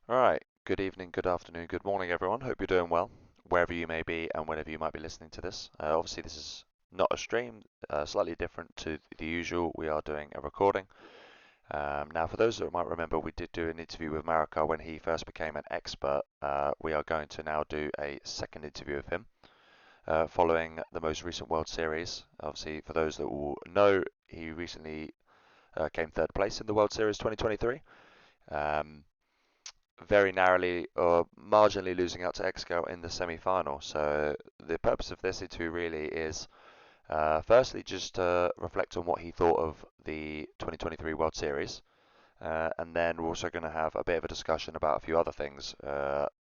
All right. Good evening, good afternoon, good morning, everyone. Hope you're doing well, wherever you may be and whenever you might be listening to this. Obviously, this is not a stream, slightly different to the usual. We are doing a recording. Now, for those that might remember, we did do an interview with Marakar when he first became an expert. We are going to now do a second interview of him following the most recent World Series. Obviously, for those that will know, he recently came third place in the World Series 2023. Um, very narrowly or marginally losing out to Xscout in the semi-final. So the purpose of this interview really is firstly just to reflect on what he thought of the 2023 World Series. And then we're also going to have a bit of a discussion about a few other things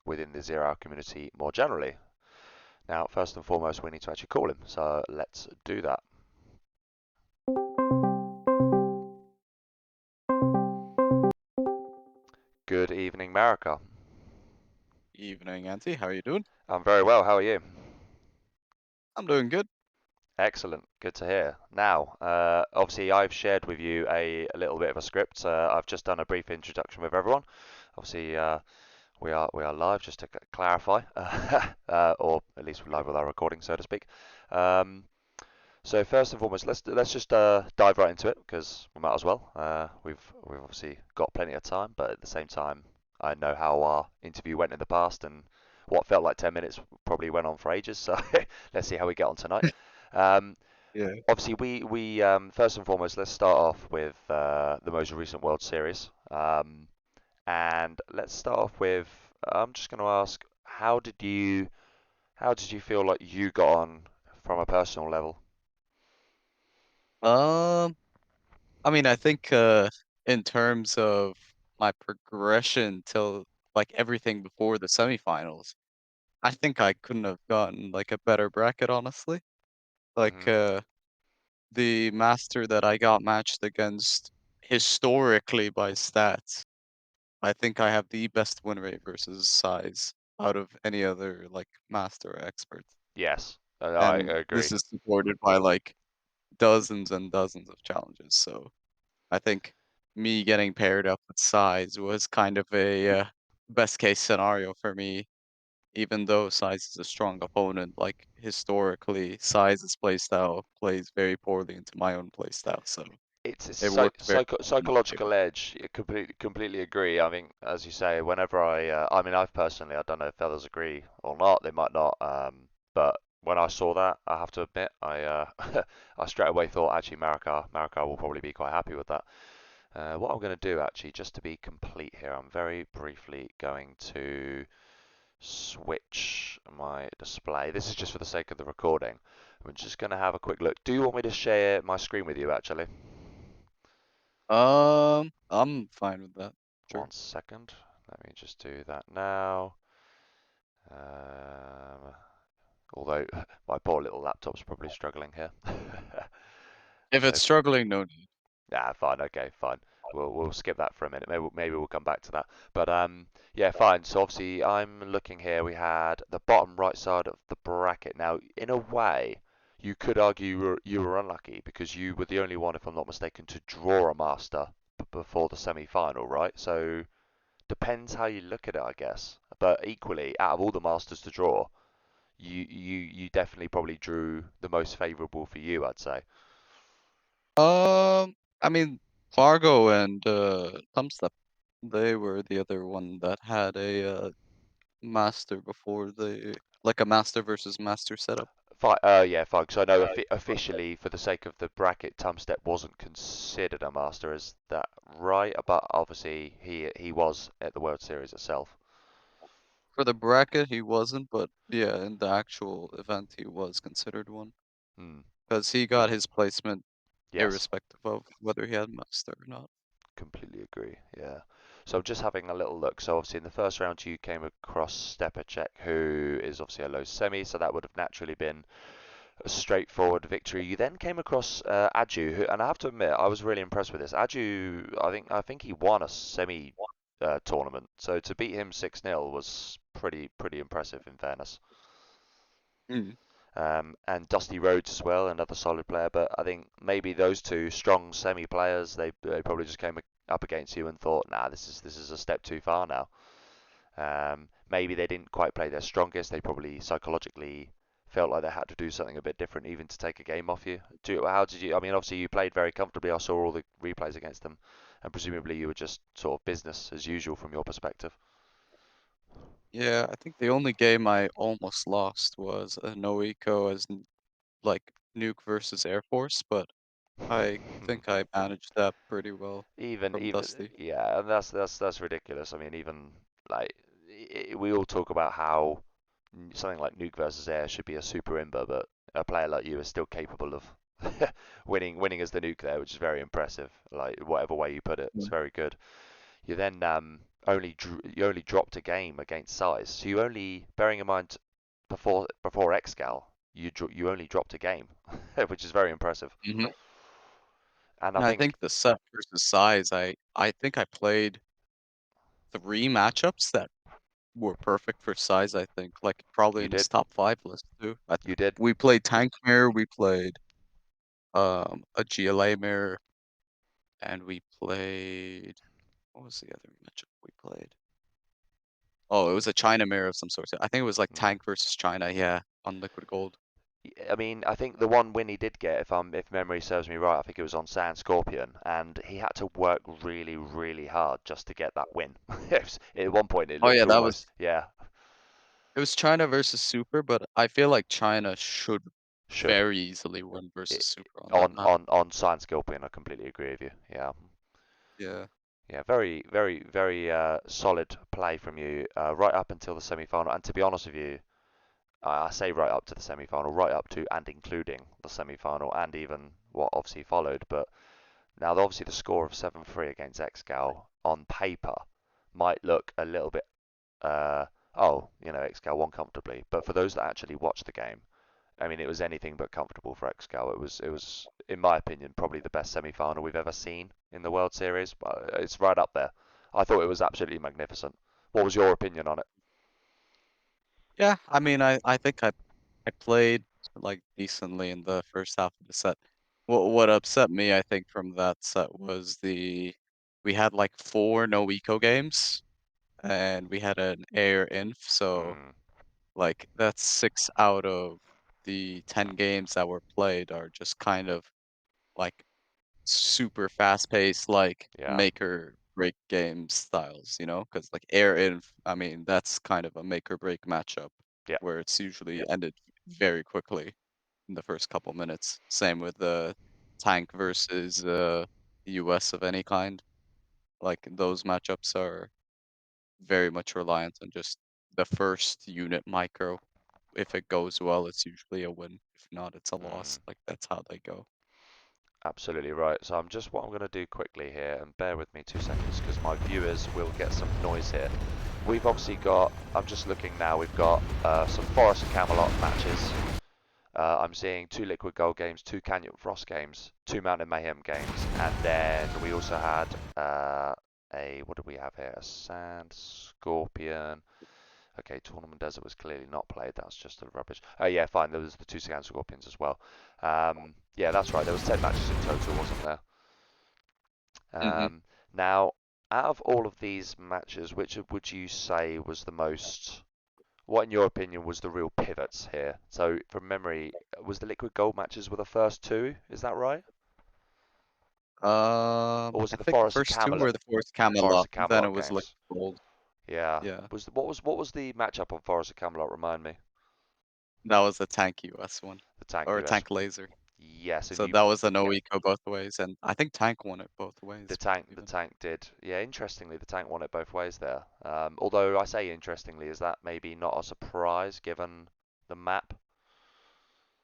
within the Zero Hour community more generally. Now, first and foremost, we need to actually call him. So let's do that. Good evening, Marika. Evening, Auntie. How are you doing? I'm very well. How are you? I'm doing good. Excellent. Good to hear. Now, obviously, I've shared with you a little bit of a script. I've just done a brief introduction with everyone. Obviously, we are live, just to clarify, or at least we're live with our recording, so to speak. Um, so first and foremost, let's just dive right into it because we might as well. We've obviously got plenty of time, but at the same time, I know how our interview went in the past, and what felt like 10 minutes probably went on for ages. So let's see how we get on tonight. Um, Yeah. Obviously, we first and foremost, let's start off with the most recent World Series. And let's start off with, I'm just going to ask, how did you feel like you got on from a personal level? Um, I think in terms of my progression till like everything before the semifinals, I think I couldn't have gotten like a better bracket, honestly. Like Hmm. the master that I got matched against historically by stats, I think I have the best win rate versus size out of any other like master or expert. Yes, I And agree. this is supported by like dozens and dozens of challenges. So I think me getting paired up with Size was kind of a best case scenario for me, even though Size is a strong opponent. Like historically, Size's playstyle plays very poorly into my own playstyle, so It's a it worked very well in my psychological favor. edge. I completely agree. I mean, as you say, whenever I mean, I've personally, I don't know if others agree or not. They might not. But when I saw that, I have to admit, I straight away thought actually Marakar will probably be quite happy with that. What I'm going to do actually, just to be complete here, I'm very briefly going to switch my display. This is just for the sake of the recording. I'm just going to have a quick look. Do you want me to share my screen with you actually? I'm fine with that. Sure. 1 second. Let me just do that now. Um, although my poor little laptop's probably struggling here. If So it's struggling, no need. fine, okay, fine. We'll skip that for a minute. Maybe we'll come back to that. But yeah, fine. So obviously I'm looking here. We had the bottom right side of the bracket. Now, in a way, you could argue you were unlucky because you were the only one, if I'm not mistaken, to draw a master before the semi-final, right? So depends how you look at it, I guess. But equally, out of all the masters to draw, you definitely probably drew the most favourable for you, I'd say. Um, I mean, Fargo and Thumbstep, they were the other one that had a master before the like a master versus master setup. Fine, yeah, fine. Because I know officially, for the sake of the bracket, Tumstep wasn't considered a master. Is that right? But obviously, he was at the World Series itself. For the bracket, he wasn't, but yeah, in the actual event, he was considered one Hmm. because he got his placement Yes, irrespective of whether he had master or not. completely agree. Yeah. So I'm just having a little look. So obviously, in the first round, you came across Stepacek, who is obviously a low semi. So that would have naturally been a straightforward victory. You then came across Aju, who, and I have to admit, I was really impressed with this. Aju, I think he won a semi tournament, so to beat him 6-0 was pretty impressive in fairness. Mm. And Dusty Rhodes as well, another solid player. But I think maybe those two strong semi players, they probably just came up against you and thought, nah, this is a step too far now. Maybe they didn't quite play their strongest. They probably psychologically felt like they had to do something a bit different, even to take a game off you. How did you? I mean, obviously you played very comfortably. I saw all the replays against them, and presumably you were just sort of business as usual from your perspective. Yeah, I think the only game I almost lost was a no eco as like Nuke versus Air Force, but I think I managed that pretty well from Even Dusty. yeah, and that's ridiculous. I mean, even like we all talk about how something like Nuke versus Air should be a super imber, but a player like you is still capable of winning as the Nuke there, which is very impressive. Like whatever way you put it, it's Mm. very good. You then you only dropped a game against Size, so you only, bearing in mind before Excal, you only dropped a game, which is very impressive. Mhm. And I And I think think the set versus size, I think I played 3 matchups that were perfect for size, I think, like, probably you in his did top 5 list too. you did. We played Tank Mirror, we played, a GLA Mirror, and we played what was the other matchup we played? Oh, it was a China Mirror of some sort. I think it was, like, Mm. Tank versus China, yeah, on Liquid Gold. I mean, I think the one win he did get, if memory serves me right, I think it was on Sand Scorpion, and he had to work really, really hard just to get that win. At one point, it Oh, looked yeah, almost, yeah, it was China versus Super, but I feel like China should should. very easily win It, versus Super on that map. on Sand Scorpion, I completely agree with you. Yeah, Yeah. yeah, very, very, very solid play from you right up until the semi-final. And to be honest with you, I say right up to the semi-final, right up to and including the semi-final, and even what obviously followed. But now, obviously, the score of 7-3 against Excal on paper might look a little bit, uh, oh, Excal won comfortably. But for those that actually watched the game, I mean, it was anything but comfortable for Excal. It was, in my opinion, probably the best semi-final we've ever seen in the World Series. But it's right up there. I thought it was absolutely magnificent. What was your opinion on it? Yeah, I mean, I think I played, like, decently in the first half of the set. What upset me, I think, from that set was we had, like, 4 no eco games, and we had an air inf, so, Mm, like, that's 6 out of the 10 games that were played are just kind of, like, super fast-paced, like, yeah, make or break game styles, you know? Because like, air inf, I mean, that's kind of a make or break matchup yeah. where it's usually ended very quickly in the first couple minutes. Same with the tank versus, US of any kind. Like, those matchups are very much reliant on just the first unit micro. If it goes well, it's usually a win. If not, it's a Mm. loss. Like, that's how they go. Absolutely right. So what I'm going to do quickly here, and bear with me 2 seconds because my viewers will get some noise here. We've obviously got, I'm just looking now, we've got some Forest and Camelot matches. I'm seeing 2 Liquid Gold games, 2 Canyon Frost games, 2 Mountain Mayhem games, and then we also had what did we have here? A Sand Scorpion. Okay, Tournament Desert was clearly not played. That's just a rubbish. Oh yeah, fine. There was the 2 Sand Scorpions as well. Yeah, that's right. There was 10 matches in total, wasn't there? Mhm. Now, out of all of these matches, which would you say was the most, what in your opinion was the real pivots here? So, from memory, was the Liquid Gold matches were the first two? Is that right? Or was I it the think the Forest and first 2 Camelot? were the Forest Forest Camelot, and then it Camelot was Liquid games. Gold. Yeah. Yeah. What was the matchup on Forest and Camelot? Remind me. That was the Tank US one, The Tank or US. Tank Laser. Yes, and So you that was a no eco both ways, and I think Tank won it both the ways tank the even. tank did. Yeah, interestingly, the tank won it both ways there. Although I say interestingly, is that maybe not a surprise given the map?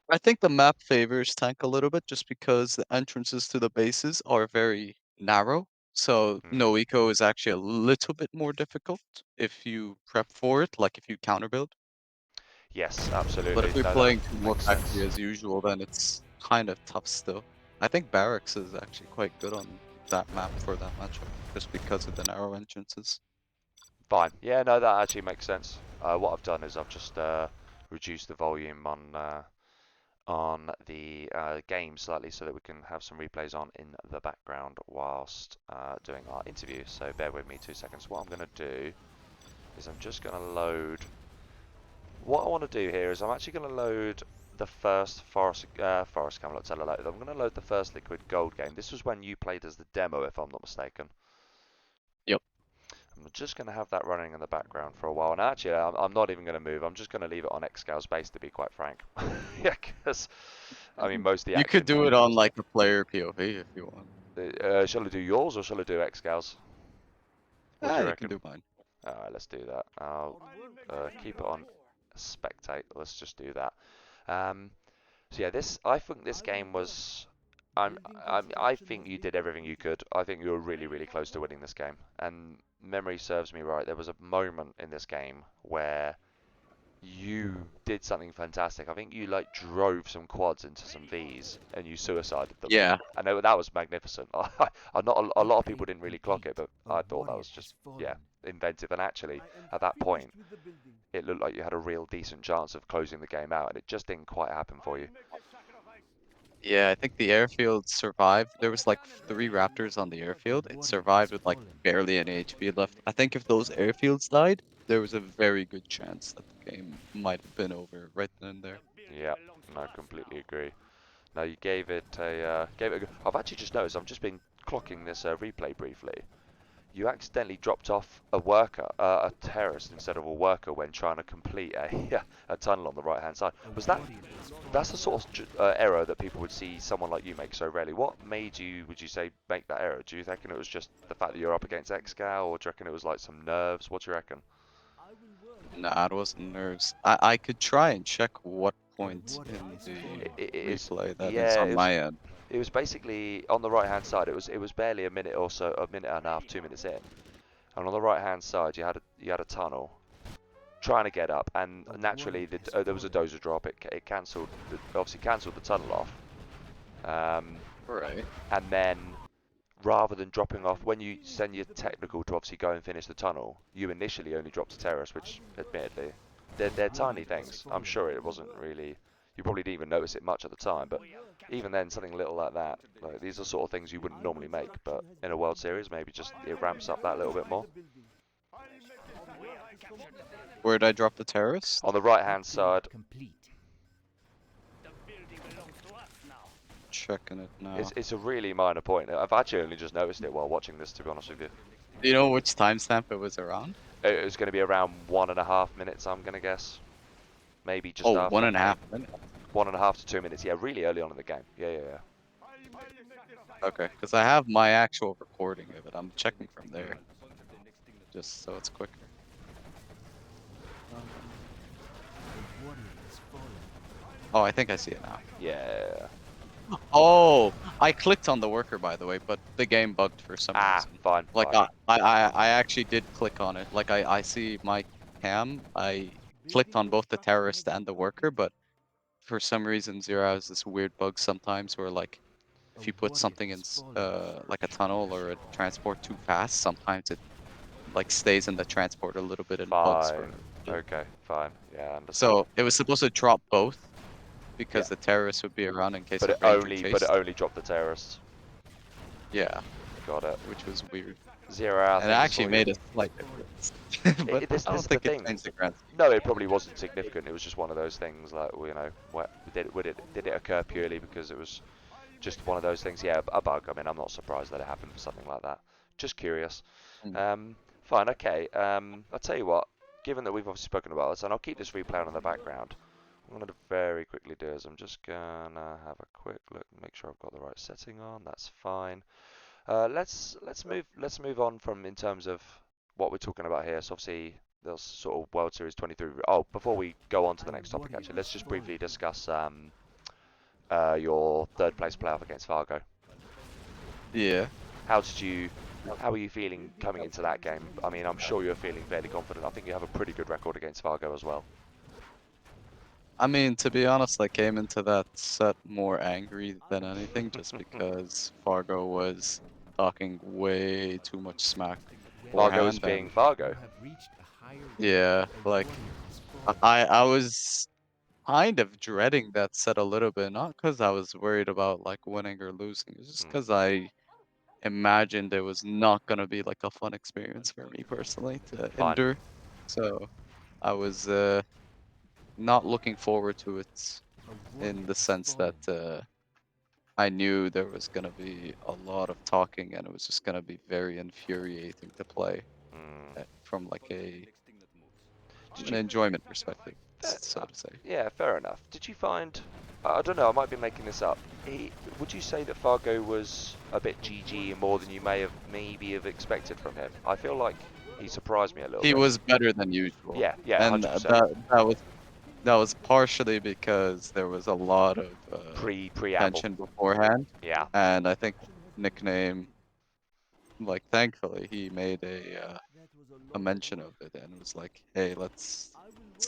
I think the map favors Tank a little bit just because the entrances to the bases are very narrow. So Mm. no eco is actually a little bit more difficult if you prep for it, like if you counter build. Yes, But if absolutely. you're No, that playing to more makes factory sense. as usual, then it's kind of tough still. I think Barracks is actually quite good on that map for that matchup, just because of the narrow entrances. Fine. Yeah, no, that actually makes sense. What I've done is I've just reduced the volume on the game slightly so that we can have some replays on in the background whilst doing our interview. So bear with me 2 seconds. What I'm going to do is I'm just going to load. What I want to do here is I'm actually going to load the first Forest Camelot Teller. I'm going to load the first Liquid Gold game. This was when you played as the demo, if I'm not mistaken. Yep. I'm just going to have that running in the background for a while. And actually, I'm not even going to move. I'm just going to leave it on Xscale's base, to be quite frank. Yeah, because, I mean, most of the You could action do it usually on is there. like a player POV if you want. Shall I do yours or shall I do Xscale's? What do Ah, you you can reckon? do mine. Alright, let's do that. I'll keep it on spectate. Let's just do that. Um, so yeah, I think this game was. I think you did everything you could. I think you were really, really close to winning this game. And memory serves me right, there was a moment in this game where you did something fantastic. I think you like drove some quads into some Vs and you suicided them. Yeah. And that was magnificent. Not a lot of people didn't really clock it, but I thought that was just yeah inventive. And actually, at that point, it looked like you had a real decent chance of closing the game out, and it just didn't quite happen for you. Yeah, I think the airfield survived. There was like 3 raptors on the airfield. It survived with like barely any HP left. I think if those airfields died, there was a very good chance that the game might have been over right then and there. Yeah, no, completely agree. Now you gave it a go. I've actually just noticed. I've just been clocking this replay briefly. You accidentally dropped off a worker, a terrorist instead of a worker when trying to complete a tunnel on the right hand side. That's the sort of error that people would see someone like you make so rarely. What made you, would you say, make that error? Do you reckon it was just the fact that you're up against Xcal, or do you reckon it was like some nerves? What do you reckon? Nah, it wasn't nerves. I could try and check what point in the It is, replay that is yeah, on my end. it was basically on the right hand side. It was barely a minute or so, a minute and a half, 2 minutes in, and on the right hand side you had a tunnel trying to get up, and naturally there was a dozer drop. It cancelled, obviously cancelled the tunnel off, Right. and then rather than dropping off when you send your technical to obviously go and finish the tunnel, you initially only dropped a terrace, which admittedly they're tiny things. I'm sure it wasn't really. You probably didn't even notice it much at the time, but even then, something little like that, like these are sort of things you wouldn't normally make, but in a World Series, maybe just it ramps up that little bit more. Where'd I drop the terrorist? On the right-hand side, Checking it now. it's a really minor point. I've actually only just noticed it while watching this, to be honest with you. Do you know which timestamp it was around? It was going to be around 1.5 minutes, I'm going to guess. Maybe just Oh, after. 1.5 minutes. 1.5 to 2 minutes. Yeah, really early on in the game. Yeah, yeah, yeah. Okay, because I have my actual recording of it. I'm checking from there, Mm. just so it's quicker. Um, oh, I think I see it now. Yeah. Oh, I clicked on the worker, by the way, but the game bugged for some Ah, reason. fine, Like fine. I actually did click on it. Like I see my cam. I clicked on both the terrorist and the worker, but for some reason Zero has this weird bug sometimes where like if you put something in like a tunnel or a transport too fast, sometimes it like stays in the transport a little bit and bugs for Fine. a bit. Okay, fine. Yeah, understood. So it was supposed to drop both Yeah. because the terrorists would be around in case But of ranger it chase. only dropped the terrorists. Yeah, Got it. which was weird. Zero hour, And it things actually for you. made a slight difference. But I This don't is the think it thing. changed the grand scheme. No, it probably wasn't significant. It was just one of those things like, well, did it occur purely because it was just one of those things? Yeah, a bug. I mean, I'm not surprised that it happened for something like that. Just curious. Mm. Fine, okay. I'll tell you what, given that we've obviously spoken about this, and I'll keep this replay on in the background, what I'm going to very quickly do is I'm just going to have a quick look, make sure I've got the right setting on. That's fine. Let's move on from in terms of what we're talking about here. So obviously there's sort of World Series 23. Oh, before we go on to the next topic, actually, let's just briefly discuss your third place playoff against Fargo. Yeah. How did you? How are you feeling coming into that game? I mean, I'm sure you're feeling fairly confident. I think you have a pretty good record against Fargo as well. I mean, to be honest, I came into that set more angry than anything, just because Fargo was talking way too much smack Fargo is beforehand, being and Fargo. yeah, like I was kind of dreading that set a little bit, not because I was worried about like winning or losing, it's just Hmm, because I imagined it was not gonna be like a fun experience for me personally to fine. endure. So I was not looking forward to it in the sense that I knew there was gonna be a lot of talking and it was just gonna be very infuriating to play Mm. from like Did an you? enjoyment perspective, Fair, so to say. yeah, fair enough. Did you find? I don't know. I might be making this up. Would you say that Fargo was a bit GG more than you may have maybe have expected from him? I feel like he surprised me a little He bit. was better than usual, Yeah, yeah, and 100%. that was partially because there was a lot of Preamble. tension beforehand, Yeah, and I think nickname, like thankfully he made a mention of it and was like, hey, let's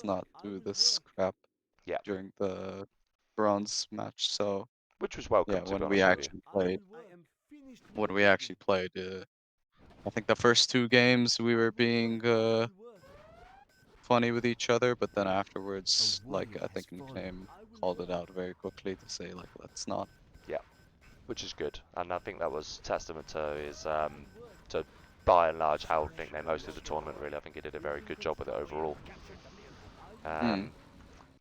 not do this crap yeah. during the bronze match. So Which was welcome, yeah, to be honest with you. when we actually played, I think the first two games we were being funny with each other, but then afterwards, like I think nickname called it out very quickly to say like, let's not. Yeah, which is good, and I think that was testament to his to by and large how nickname hosted the tournament. Really, I think he did a very good job with it overall. Mm, Um,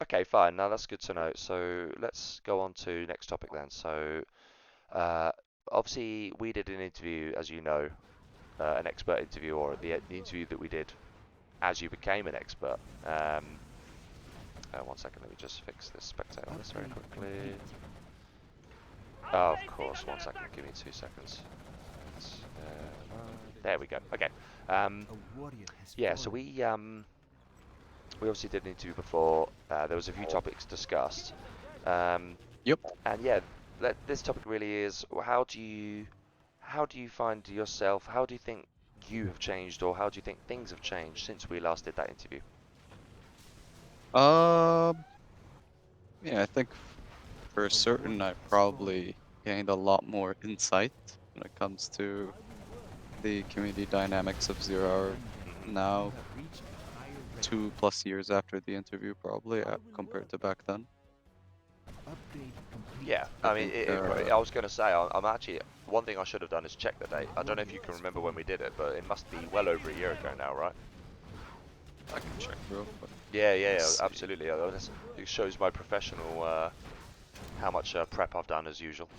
okay, fine. Now that's good to know. So let's go on to next topic then. So uh, obviously we did an interview, as you know, an expert interview, or the interview that we did as you became an expert. One second, let me just fix this spectator on this very quickly. Oh, of course, one second, give me 2 seconds. There we go. Okay. Um, yeah, so we obviously did an interview before. There was a few topics discussed, um, yep. and yeah, this topic really is how do you find yourself? How do you think you have changed, or how do you think things have changed since we last did that interview? Um, yeah, I think for certain I probably gained a lot more insight when it comes to the community dynamics of Zero Hour Hmm. now, 2+ years after the interview, probably compared to back then. Yeah, I I mean, think, I was going to say, I'm actually, one thing I should have done is check the date. I don't know if you can remember when we did it, but it must be well over a year ago now, right? I can check real quick. Yeah, yeah, Let's yeah, see. absolutely. It shows my professional, how much prep I've done as usual.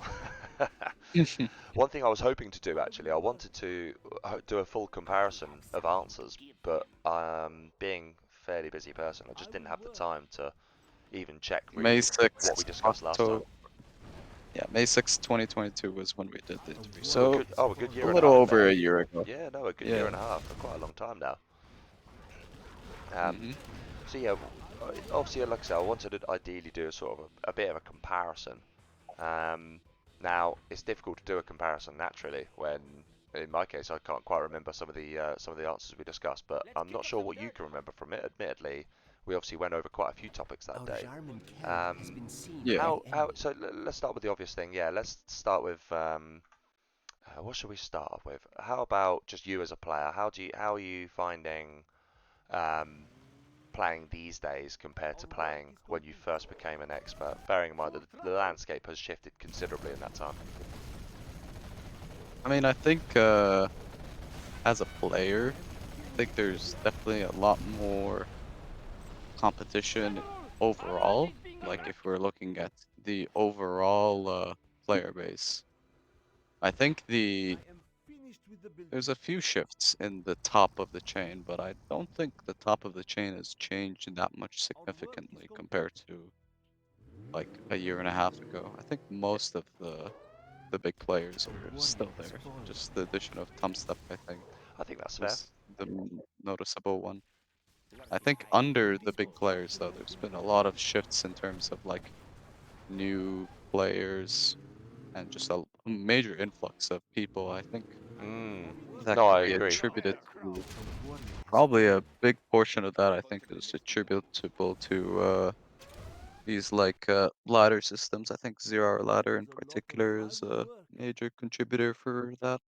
One thing I was hoping to do actually, I wanted to do a full comparison of answers, but being a fairly busy person, I just didn't have the time to even check May really what we 6th, discussed last time. October. Yeah, May 6th, 2022 was when we did the interview. So So a good a year and a little half then. over a year ago. Yeah, no, a good year Yeah. and a half, for quite a long time now. Um, Hmm. so yeah, obviously, like I said, I wanted to ideally do a sort of a bit of a comparison. Um, Now it's difficult to do a comparison naturally when, in my case, I can't quite remember some of the answers we discussed, but I'm not sure what you can remember from it. Admittedly, we obviously went over quite a few topics that day. Um, Yeah. so let's start with the obvious thing. Yeah, let's start with what should we start with? How about just you as a player? How are you finding um, playing these days compared to playing when you first became an expert, bearing in mind that the landscape has shifted considerably in that time. I mean, I think as a player, I think there's definitely a lot more competition overall. Like if we're looking at the overall player base, I think there's a few shifts in the top of the chain, but I don't think the top of the chain has changed that much significantly compared to like a year and a half ago. I think most of the big players are still there. Just the addition of Step, I think, I think that's fair. was the noticeable one. I think under the big players, though, there's been a lot of shifts in terms of like new players and just a major influx of people. I think Mm. that No, can I be agree. attributed to probably a big portion of that. I think is attributable to these like ladder systems. I think Zero Hour Ladder in particular is a major contributor for that.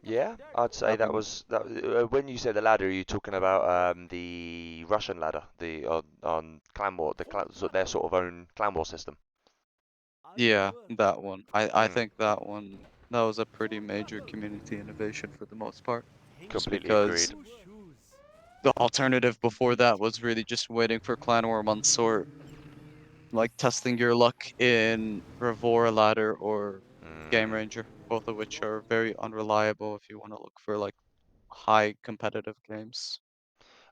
Yeah, I'd say that Having was that. When you say the ladder, are you talking about the Russian ladder, the on Clan War, so their sort of own Clan War system? Yeah, that one. I Mm. think that was a pretty major community innovation for the most part. Just Completely because agreed. the alternative before that was really just waiting for Clan War months or like testing your luck in Revora Ladder or Game Mm, Ranger, both of which are very unreliable if you want to look for like high competitive games.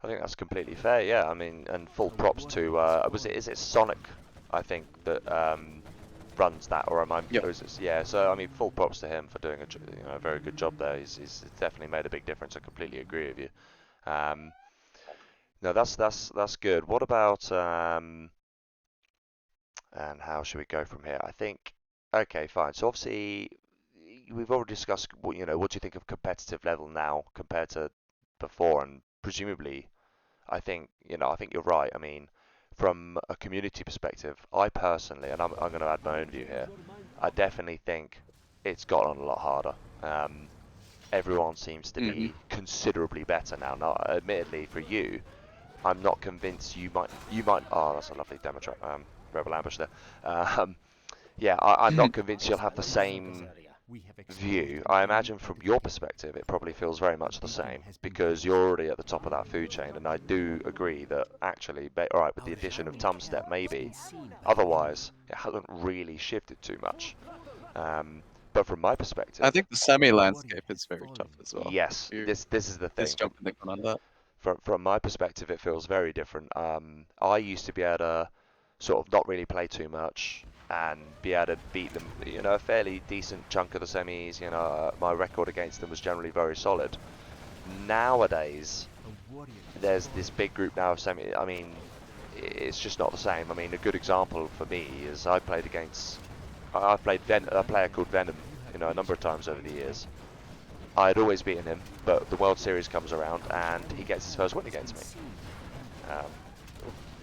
I think that's completely fair. Yeah, I mean, and full props to was it is it Sonic? I think that runs that, or am I? Yep. Or is it, yeah. So I mean, full props to him for doing a very good job there. He's definitely made a big difference. I completely agree with you. Um, no, that's good. What about and how should we go from here? I think okay, fine. So obviously we've already discussed what what do you think of competitive level now compared to before, and presumably I think you're right. I mean, from a community perspective, I personally, and I'm going to add my own view here, I definitely think it's gotten a lot harder. Everyone seems to Hmm. be considerably better now. Now, admittedly, for you, I'm not convinced you might. Oh, that's a lovely demo track. Rebel ambush there. Um, yeah, I'm not convinced you'll have the same view. I imagine from your perspective, it probably feels very much the same because you're already at the top of that food chain, and I do agree that actually, all right, with the addition of Tumstep, maybe. Otherwise, it hasn't really shifted too much. But from my I perspective, think the semi landscape is very tough as well. yes, You're this is the thing. just jumping the gun on that. From my perspective, it feels very different. I used to be able to sort of not really play too much and be able to beat them, a fairly decent chunk of the semis. My record against them was generally very solid. Nowadays, there's this big group now of semi. I mean, it's just not the same. I mean, a good example for me is I played against. I've played a player called Venom, a number of times over the years. I'd always beaten him, but the World Series comes around and he gets his first win against me. Um,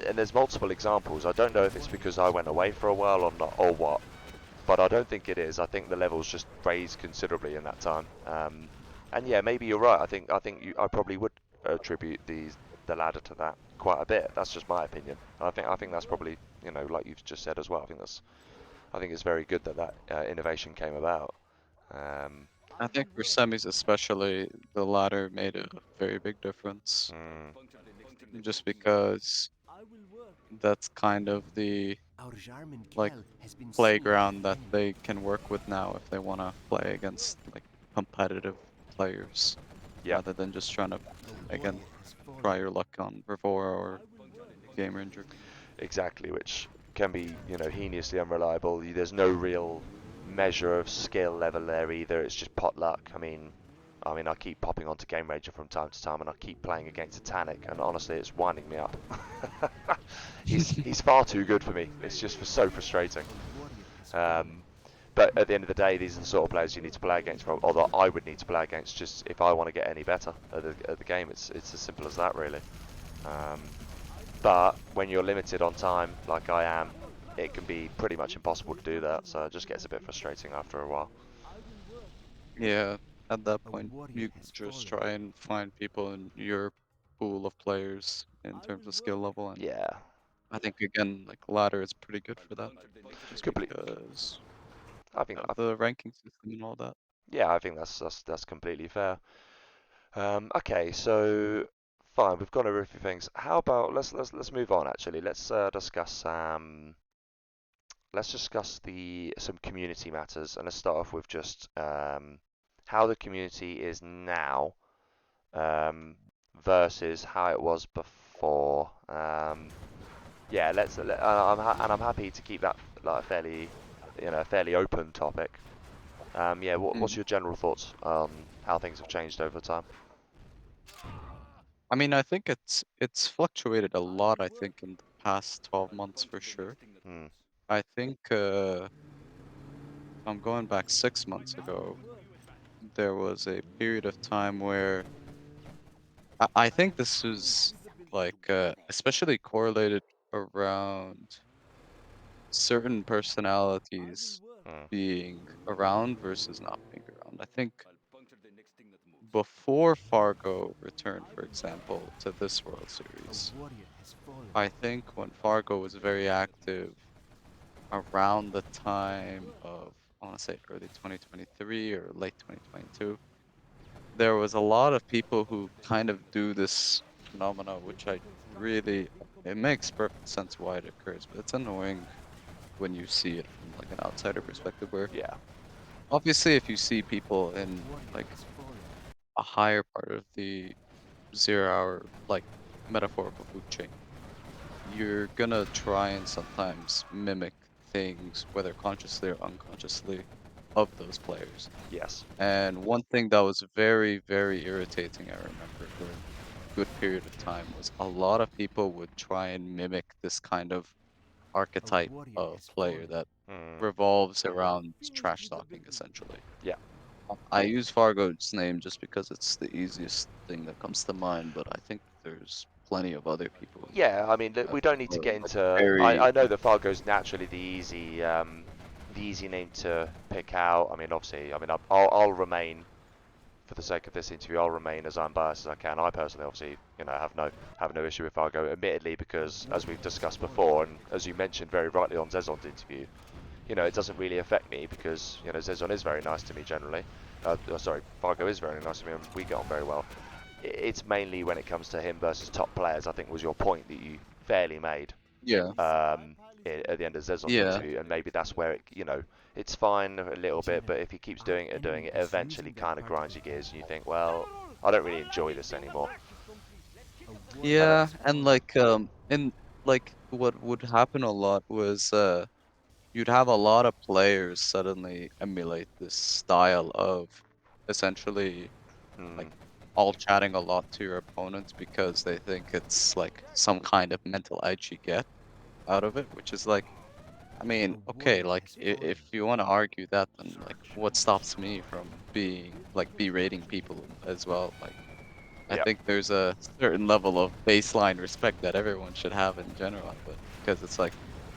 and there's multiple examples. I don't know if it's because I went away for a while or not, or what, but I don't think it is. I think the levels just raised considerably in that time. And yeah, maybe you're right. I probably would attribute the ladder to that quite a bit. That's just my opinion. I think that's probably like you've just said as well. I think it's very good that innovation came about. Um, I think for semis especially, the latter made a very big difference. mm, Just because that's kind of the like playground that they can work with now if they want to play against like competitive players yeah. rather than just trying to again try your luck on Revora or Game Ranger. Exactly, which can be, heinously unreliable. There's no real measure of skill level there either. It's just pot luck. I keep popping onto Game Ranger from time to time, and I keep playing against a Tannic, and honestly, it's winding me up. He's far too good for me. It's just so frustrating. Um, but at the end of the day, these are the sort of players you need to play against, or that I would need to play against, just if I want to get any better at the game. It's as simple as that, really. Um, but when you're limited on time, like I am, it can be pretty much impossible to do that. So it just gets a bit frustrating after a while. Yeah, at that point, you just try and find people in your pool of players in terms of skill level, and Yeah, I think again, like ladder is pretty good for that, just complete. because I think, of the ranking system and all that. yeah, I think that's completely fair. Okay, so fine, we've gone over a few things. How about let's move on. Actually, let's discuss the some community matters, and let's start off with just how the community is now um, versus how it was before. Yeah, and I'm happy to keep that like a fairly open topic. Yeah, what's Mm. your general thoughts on how things have changed over time? I mean, I think it's fluctuated a lot, I think, in the past 12 months for sure. Hmm. I think if I'm going back 6 months ago, there was a period of time where I think this was like especially correlated around certain personalities Hmm. being around versus not being around. I think before Fargo returned, for example, to this World Series, I think when Fargo was very active around the time of, I want to say early 2023 or late 2022, there was a lot of people who kind of do this. phenomena, which I really it makes perfect sense why it occurs, but it's annoying when you see it from like an outsider perspective where Yeah. obviously if you see people in like a higher part of the 0 hour like metaphorical food chain, you're gonna try and sometimes mimic things, whether consciously or unconsciously, of those players. Yes. And one thing that was very, very irritating, I remember for a good period of time, was a lot of people would try and mimic this kind of archetype of player that Mm, revolves around trash talking, essentially. yeah. I use Fargo's name just because it's the easiest thing that comes to mind, but I think there's plenty of other people Yeah, I mean, that we don't need to are get like into. very I know that Fargo's naturally the easy name to pick out. I mean, obviously, I mean, I'll remain, for the sake of this interview, I'll remain as unbiased as I can. I personally, obviously, have no issue with Fargo, admittedly, because as we've discussed before, and as you mentioned very rightly on Zezon's interview, it doesn't really affect me because Zezon is very nice to me generally. Sorry, Fargo is very nice to me, and we get on very well. It's mainly when it comes to him versus top players. I think was your point that you fairly made yeah, at the end of Zezon's yeah, interview, and maybe that's where it's fine a little bit, but if he keeps doing it, eventually kind of grinds your gears, and you think, well, I don't really enjoy this anymore. And yeah, and like what would happen a lot was you'd have a lot of players suddenly emulate this style of essentially mm, like all chatting a lot to your opponents because they think it's like some kind of mental edge you get out of it, which is like, I mean, okay, like if you want to argue that, then like what stops me from being like berating people as well? Like, I yeah, think there's a certain level of baseline respect that everyone should have in general, but because it's like,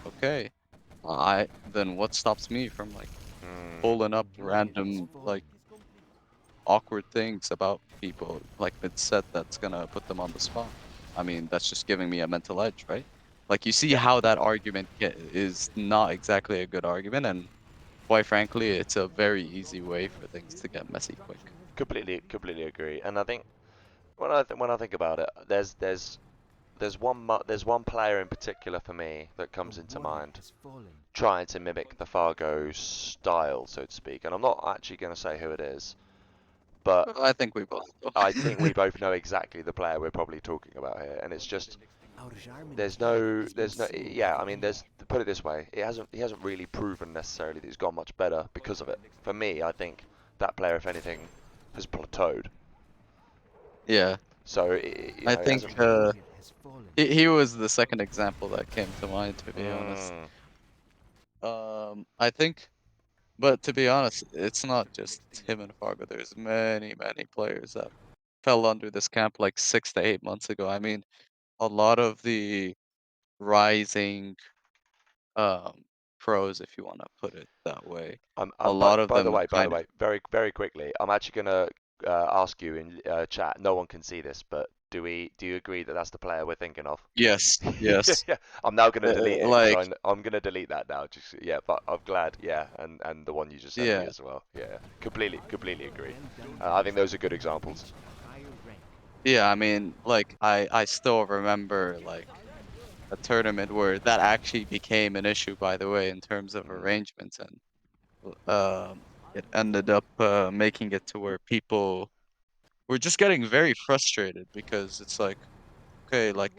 okay, I then what stops me from like mm, pulling up random like awkward things about people like mid-set that's gonna put them on the spot. I mean, that's just giving me a mental edge, right? Like you see yeah. how that argument is not exactly a good argument, and quite frankly, it's a very easy way for things to get messy quick. Completely agree. And I think when I think about it, there's one player in particular for me that comes into mind, trying to mimic the Fargo style, so to speak. And I'm not actually going to say who it is, but Well, I think we both know. I think we both know exactly the player we're probably talking about here. And it's just yeah. I mean, there's put it this way, he hasn't really proven necessarily that he's got much better because of it. For me, I think that player, if anything, has plateaued. Yeah, So I it think hasn't. he was the second example that came to mind, to be honest. Mm, I think, but to be honest, it's not just him and Fargo. There's many, many players that fell under this camp like 6 to 8 months ago. I mean, a lot of the rising um pros, if you want to put it that way, a lot but of them by the kind of way, very quickly, I'm actually gonna ask you in chat. No one can see this, but do you agree that that's the player we're thinking of? yes, yes, Yeah, I'm now gonna delete it because like I'm gonna delete that now. Just yeah, but I'm glad. Yeah, and the one you just sent me yeah, as well. Yeah, completely agree. I think those are good examples. yeah. I mean, like I still remember like a tournament where that actually became an issue, by the way, in terms of Mm, arrangements, and it ended up making it to where people were just getting very frustrated because it's like, okay, like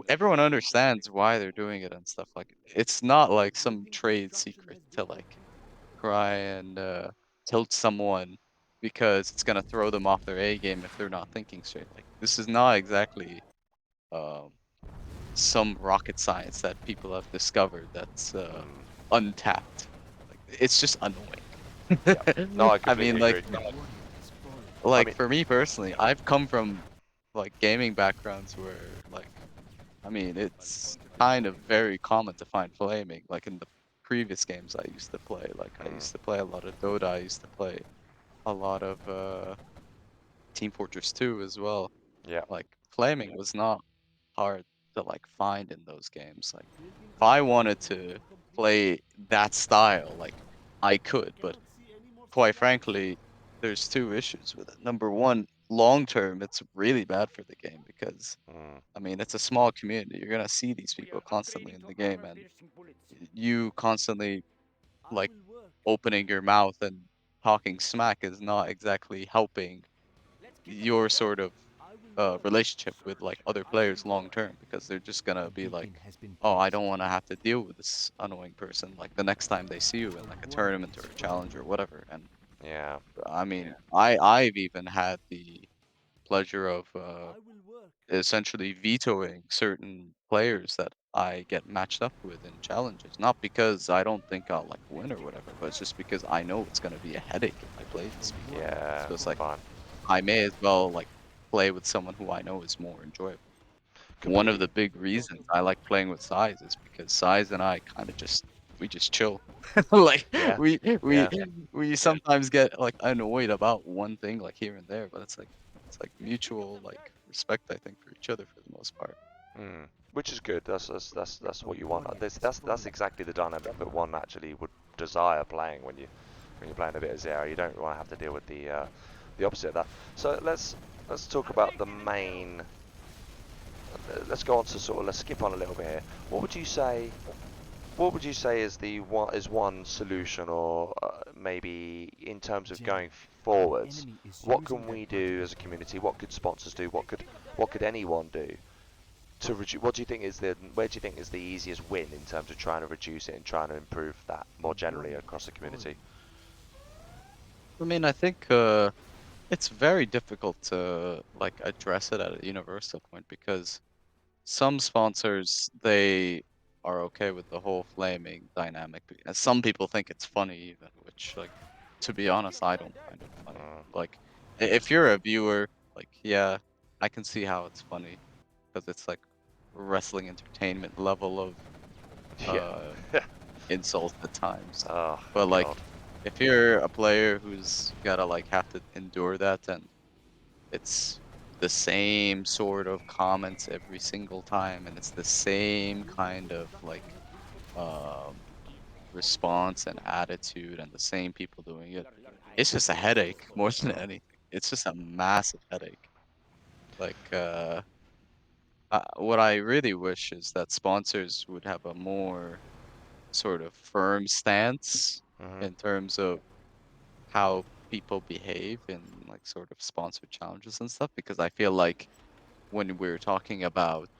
everyone understands why they're doing it and stuff. Like, it's not like some trade secret to like try and tilt someone because it's gonna throw them off their A game if they're not thinking straight. Like, this is not exactly um some rocket science that people have discovered that's mm, untapped. Like it's just annoying. yeah. No, I I mean, completely agree. I like mean, for me personally, I've come from like gaming backgrounds where like I mean it's kind of very common to find flaming. Like in the previous games I used to play, like I mm, used to play a lot of Dota, I used to play a lot of Team Fortress 2 as well. yeah. Like flaming was not hard to like find in those games. Like if I wanted to play that style, like I could, but quite frankly, there's two issues with it. Number one, long term, it's really bad for the game because Mm. I mean it's a small community. You're gonna see these people constantly in the game, and you constantly like opening your mouth and talking smack is not exactly helping your sort of relationship with like other players long term because they're just gonna be like, oh, I don't want to have to deal with this annoying person like the next time they see you in like a tournament or a challenge or whatever. And Yeah. I mean, I've even had the pleasure of essentially vetoing certain players that I get matched up with in challenges. Not because I don't think I'll like win or whatever, but it's just because I know it's gonna be a headache if I play these people. Yeah. So it's like Fine. I may as well like play with someone who I know is more enjoyable. One of Completely. the big reasons I like playing with Size is because Size and I kind of just we just chill. Like Yeah. we we Yeah. we sometimes get like annoyed about one thing like here and there, but it's like mutual like respect I think for each other for the most part. Mm. Which is good. That's what you want. That's exactly the dynamic that one actually would desire playing when you're playing a bit of zero. You don't want to have to deal with the opposite of that. So let's talk about the main. Let's go on to sort of let's skip on a little bit here. What would you say? What would you say is the one solution, or maybe in terms of going forwards? What can we do as a community? What could sponsors do? What could anyone do to reduce? What do you think is the where do you think is the easiest win in terms of trying to reduce it and trying to improve that more generally across the community? I mean, I think it's very difficult to like address it at a universal point because some sponsors they are okay with the whole flaming dynamic. And some people think it's funny even, which like to be honest, I don't find it funny. Mm, Like if you're a viewer, like yeah, I can see how it's funny because it's like wrestling entertainment level of yeah. uh insults at times. Oh But like God. if you're a player who's gotta like have to endure that and it's the same sort of comments every single time, and it's the same kind of like um, response and attitude, and the same people doing it. It's just a headache more than Mm, anything. It's just a massive headache. Like, what I really wish is that sponsors would have a more sort of firm stance mhm. in terms of how people behave in like sort of sponsored challenges and stuff, because I feel like when we're talking about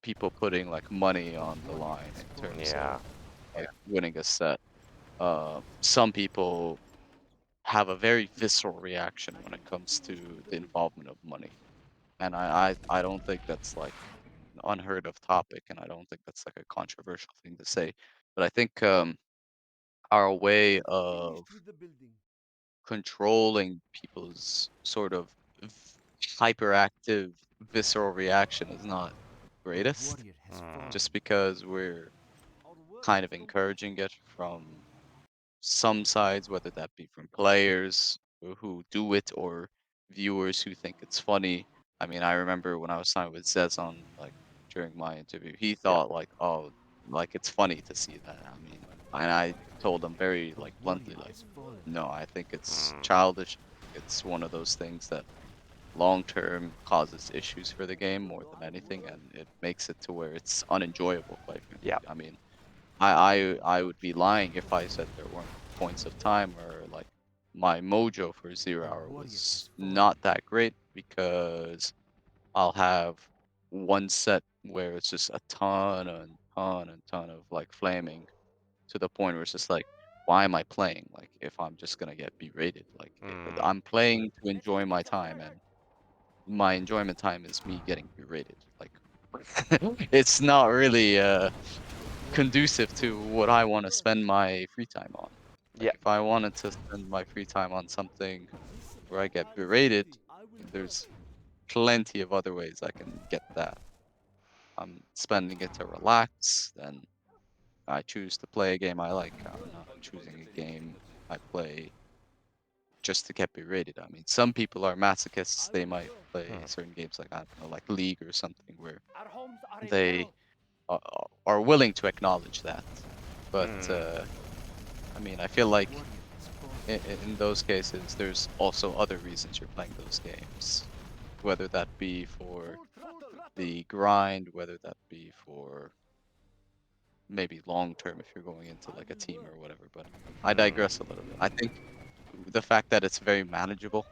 people putting like money on the line in terms Yeah. of like winning a set, some people have a very visceral reaction when it comes to the involvement of money, and I don't think that's like an unheard of topic, and I don't think that's like a controversial thing to say, but I think our way of controlling people's sort of v- hyperactive visceral reaction is not greatest Mm, just because we're kind of encouraging it from some sides, whether that be from players who do it or viewers who think it's funny. I mean, I remember when I was talking with Zez on like during my interview, he yeah. thought like, oh, like it's funny to see that. I mean, and I told him very like bluntly, like, no, I think it's Mm, childish. It's one of those things that long term causes issues for the game more than anything, and it makes it to where it's unenjoyable, quite yeah. frankly. I mean, I would be lying if I said there weren't points of time where like my mojo for 0 hour was not that great because I'll have one set where it's just a ton and ton and ton of like flaming to the point where it's just like, why am I playing? Like if I'm just gonna get berated, like Mm, I'm playing to enjoy my time, and my enjoyment time is me getting berated. Like it's not really conducive to what I want to spend my free time on. Like yeah. if I wanted to spend my free time on something where I get berated, there's plenty of other ways I can get that. I'm spending it to relax, then I choose to play a game I like. I'm not choosing a game I play just to get berated. I mean, some people are masochists. They might play Mm, certain games like I don't know, like League or something, where they are willing to acknowledge that. But mm, I mean, I feel like in those cases, there's also other reasons you're playing those games, whether that be for the grind, whether that be for maybe long term if you're going into like a team or whatever. But I Mm, digress a little bit. I think the fact that it's very manageable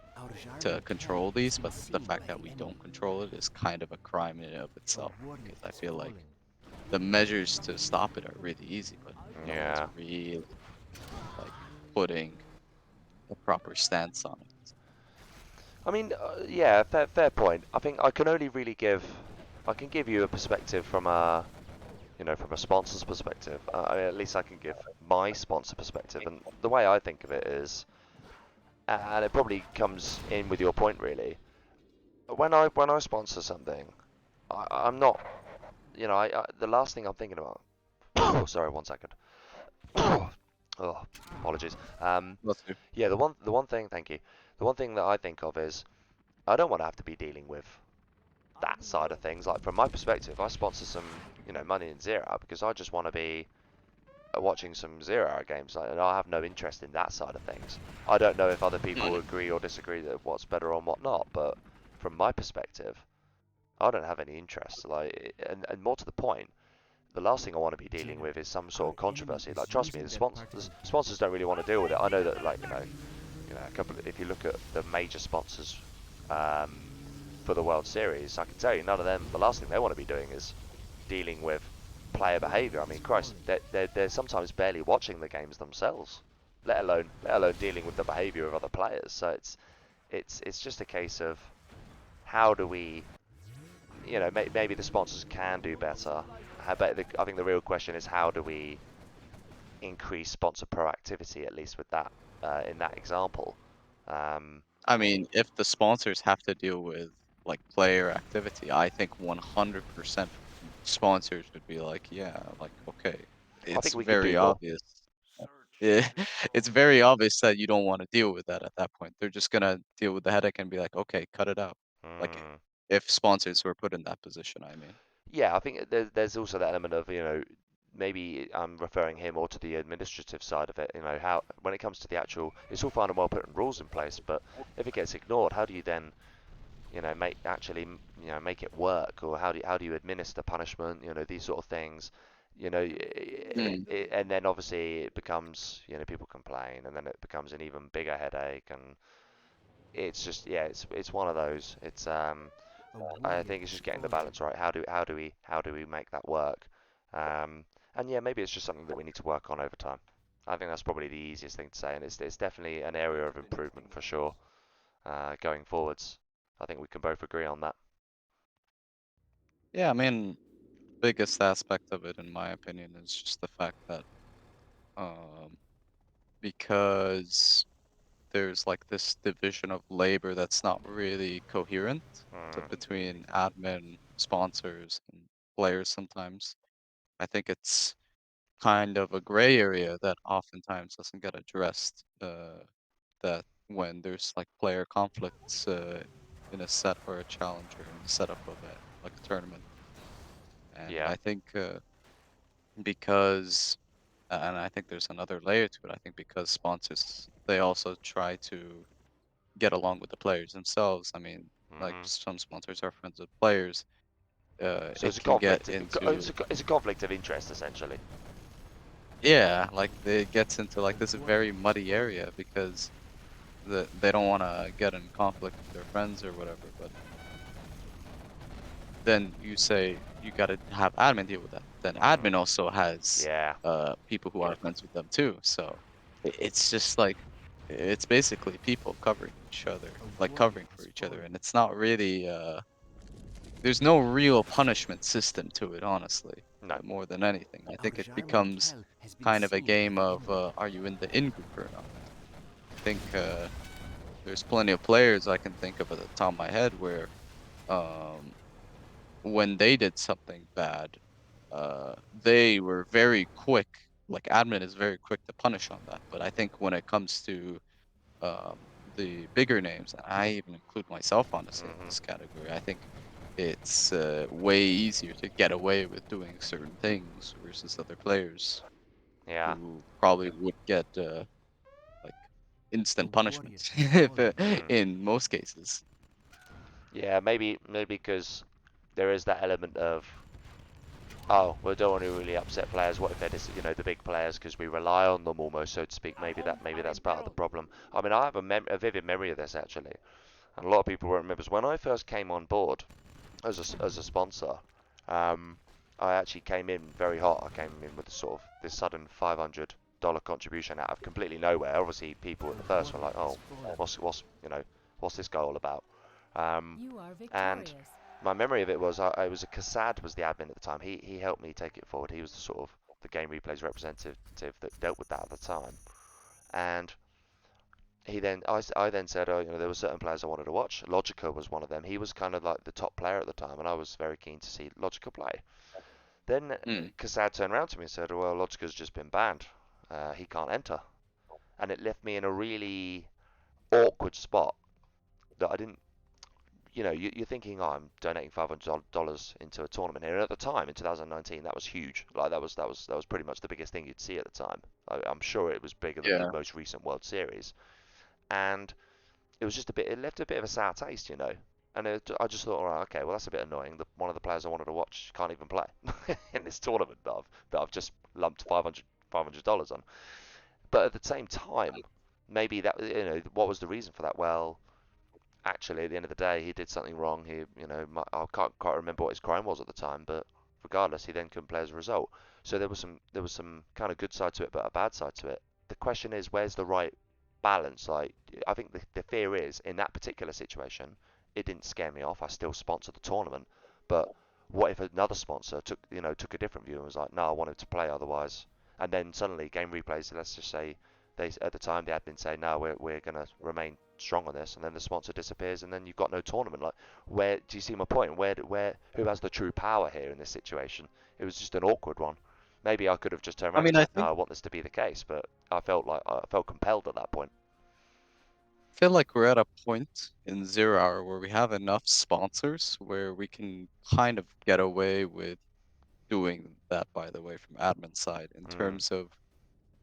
to control these, but the fact that we don't control it is kind of a crime in and of itself. Because I feel like the measures to stop it are really easy, but no one's yeah. really like putting a proper stance on it. I mean, yeah, fair point. I think I can only really I can give you a perspective from from a sponsor's perspective. I mean, at least I can give my sponsor perspective, and the way I think of it is, and it probably comes in with your point really. When I sponsor something, I'm not, the last thing I'm thinking about. Oh, sorry, 1 second. Oh, apologies. Let's do. Yeah, the one thing, thank you. The one thing that I think of is I don't want to have to be dealing with that side of things. Like from my perspective, I sponsor some, money in zero because I just want to be watching some zero-hour games. Like, and I have no interest in that side of things. I don't know if other people Mm. agree or disagree that what's better or what not, but from my perspective, I don't have any interest. Like, and more to the point, the last thing I want to be dealing with is some sort of controversy. Like, trust me, the sponsors don't really want to deal with it. I know that, like, if you look at the major sponsors um, for the World Series, I can tell you none of them. The last thing they want to be doing is dealing with player behaviour. I mean, Christ, they're sometimes barely watching the games themselves, let alone dealing with the behaviour of other players. So it's just a case of how do we, maybe the sponsors can do better. I think the real question is how do we increase sponsor proactivity, at least with that in that example. Um, I mean, if the sponsors have to deal with like player activity, I think 100% sponsors would be like, yeah, like, okay, I think it's we could very do more. obvious. Yeah, it's very obvious that you don't want to deal with that at that point. They're just gonna deal with the headache and be like, okay, cut it out. Like, Mm. if sponsors were put in that position, I mean. Yeah, I think there's also that element of, maybe I'm referring here more to the administrative side of it. How when it comes to the actual, it's all fine and well putting rules in place, but if it gets ignored, how do you then, make it work, or how do you administer punishment? These sort of things. Mm. And then obviously it becomes, people complain, and then it becomes an even bigger headache, and it's just, yeah, it's one of those. I think it's just getting the balance right. How do we make that work? Um, and yeah, maybe it's just something that we need to work on over time. I think that's probably the easiest thing to say, and it's definitely an area of improvement for sure going forwards. I think we can both agree on that. Yeah, I mean, biggest aspect of it, in my opinion, is just the fact that um, because there's like this division of labor that's not really coherent Mm, between admin, sponsors, and players sometimes. I think it's kind of a gray area that oftentimes doesn't get addressed. That when there's like player conflicts in a set or a challenge or in the setup of a like a tournament, and yeah. I think because and I think there's another layer to it. I think because sponsors they also try to get along with the players themselves. I mean, like Hmm. some sponsors are friends with players. So it's It a can get conflict. into It's a conflict of interest essentially. yeah, like it gets into like this very muddy area because they don't want to get in conflict with their friends or whatever. But then you say you got to have admin deal with that. Then Mm, admin also has yeah. people who are friends with them too. So it's just like it's basically people covering each other, like covering for each other, and it's not really there's no real punishment system to it, honestly, No. more than anything. I think it becomes kind of a game of are you in the in group or not? I think there's plenty of players I can think of at the top of my head where um, when they did something bad, they were very quick. Like admin is very quick to punish on that. But I think when it comes to um, the bigger names, and I even include myself honestly in Hmm. this category, I think it's way easier to get away with doing certain things versus other players Yeah. who probably would get like instant punishments if, Mm. in most cases. Yeah, maybe because there is that element of, oh, we don't want to really upset players. What if they're just, the big players, because we rely on them almost, so to speak. Maybe that's part of the problem. I mean, I have a vivid memory of this actually, and a lot of people won't remember. When I first came on board as a sponsor, um, I actually came in very hot. I came in with sort of this sudden $500 contribution out of completely nowhere. Obviously, people at the first were like, "Oh, what's this guy all about?" Um, and my memory of it was I was a Kassad was the admin at the time. He helped me take it forward. He was the sort of the game replays representative that dealt with that at the time. And I then said, oh, there were certain players I wanted to watch. Logica was one of them. He was kind of like the top player at the time, and I was very keen to see Logica play. Then Mm, Kassad turned around to me and said, well, Logica's just been banned. He can't enter. And it left me in a really awkward spot that I didn't you're thinking, oh, I'm donating $500 into a tournament here. And at the time, in 2019, that was huge. Like that was pretty much the biggest thing you'd see at the time. I'm sure it was bigger than the yeah. most recent World Series, and it was just a bit. It left a bit of a sour taste. And I just thought, all right, okay, well that's a bit annoying. One of the players I wanted to watch can't even play in this tournament that I've just lumped $500 on. But at the same time, maybe that what was the reason for that? Well, actually, at the end of the day, he did something wrong. I can't quite remember what his crime was at the time, but regardless, he then couldn't play as a result. So there was some kind of good side to it, but a bad side to it. The question is, where's the right balance? Like, I think the fear is in that particular situation, it didn't scare me off. I still sponsored the tournament, but what if another sponsor took a different view and was like, no, I wanted to play otherwise, and then suddenly game replays, let's just say they at the time the admin say no, we're going to remain strong on this, and then the sponsor disappears, and then you've got no tournament. Like, where do you see my point? Where who has the true power here in this situation? It was just an awkward one. Maybe I could have just turned I around and mean, I said no, think I want this to be the case, but I felt compelled at that point. feel like we're at a point in Zero Hour where we have enough sponsors where we can kind of get away with doing that, by the way, from admin side in Mm, terms of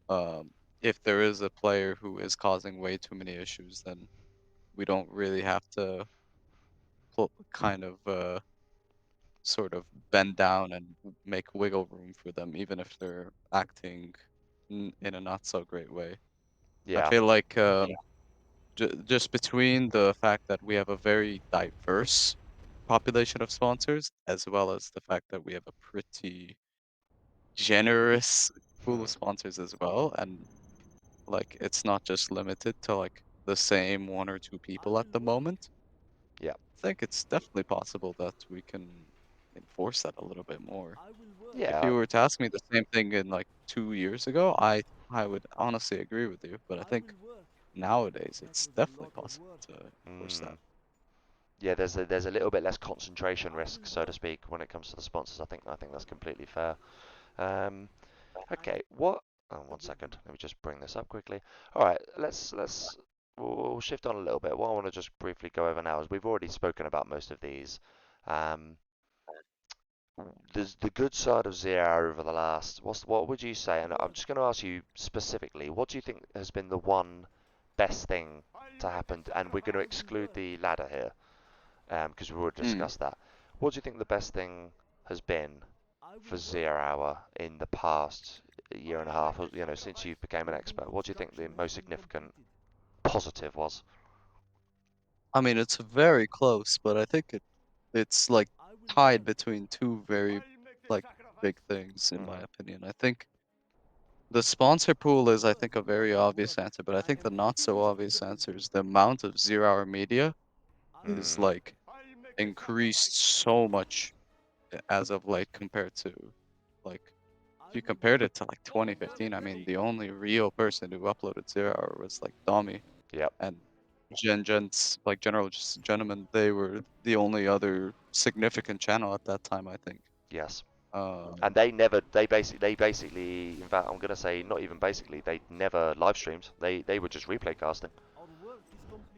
um, if there is a player who is causing way too many issues, then we don't really have to kind of sort of bend down and make wiggle room for them, even if they're acting in a not so great way. I yeah. feel like just between the fact that we have a very diverse population of sponsors, as well as the fact that we have a pretty generous pool of Hmm, sponsors as well, and like it's not just limited to like the same one or two people at the moment. yeah. I think it's definitely possible that we can enforce that a little bit more. If Yeah. you were to ask me the same thing in like 2 years ago, I would honestly agree with you. But I think nowadays it's definitely possible to enforce that. Mm, yeah. There's a little bit less concentration risk, so to speak, when it comes to the sponsors. I think that's completely fair. Um, Okay, what? Oh, one second. Let me just bring this up quickly. All right, we'll shift on a little bit. What I want to just briefly go over now is we've already spoken about most of these. Um, there's the good side of zero over the last. What would you say? And I'm just going to ask you specifically. What do you think has been the one best thing to happen? And we're going to exclude the ladder here, because we've already Mm. discussed that. What do you think the best thing has been for Zero Hour in the past year and a half, since you became an expert? What do you think the most significant positive was? I mean, it's very close, but I think it's like tied between two very like big things in my Hmm. opinion. I think the sponsor pool is, I think, a very obvious answer, but I think the not so obvious answer is the amount of zero-hour media is Hmm. like increased so much as of late compared to like if you compared it to like 2015. I mean, the only real person who uploaded zero hour was like Domi Yep. and Gents, like General Gentlemen. They were the only other significant channel at that time, I think. Yes. Um, And they basically, in fact, I'm gonna say not even basically, they never live streamed. They were just replay casting.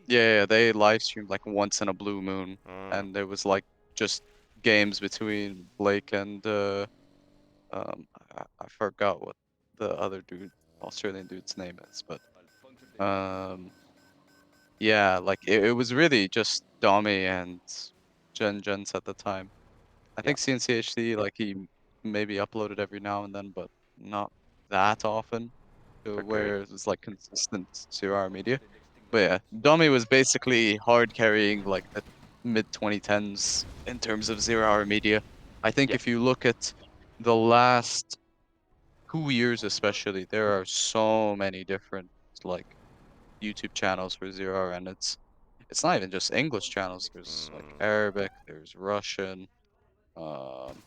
yeah, they live streamed like once in a blue moon, Mm. and there was like just games between Blake and I forgot what the other dude, Australian dude's name is, but um, yeah, like it was really just Domi and Jens at the time. I Yeah, think CNCHD, like maybe uploaded every now and then, but not that often to agreed. where it was like consistent 0 hour media. But yeah, Domi was basically hard carrying like the mid 2010s in terms of 0 hour media. I think Yeah. if you look at the last 2 years especially, there are so many different like YouTube channels for 0 hour, and it's not even just English channels. There's like Mm, Arabic, there's Russian. Um,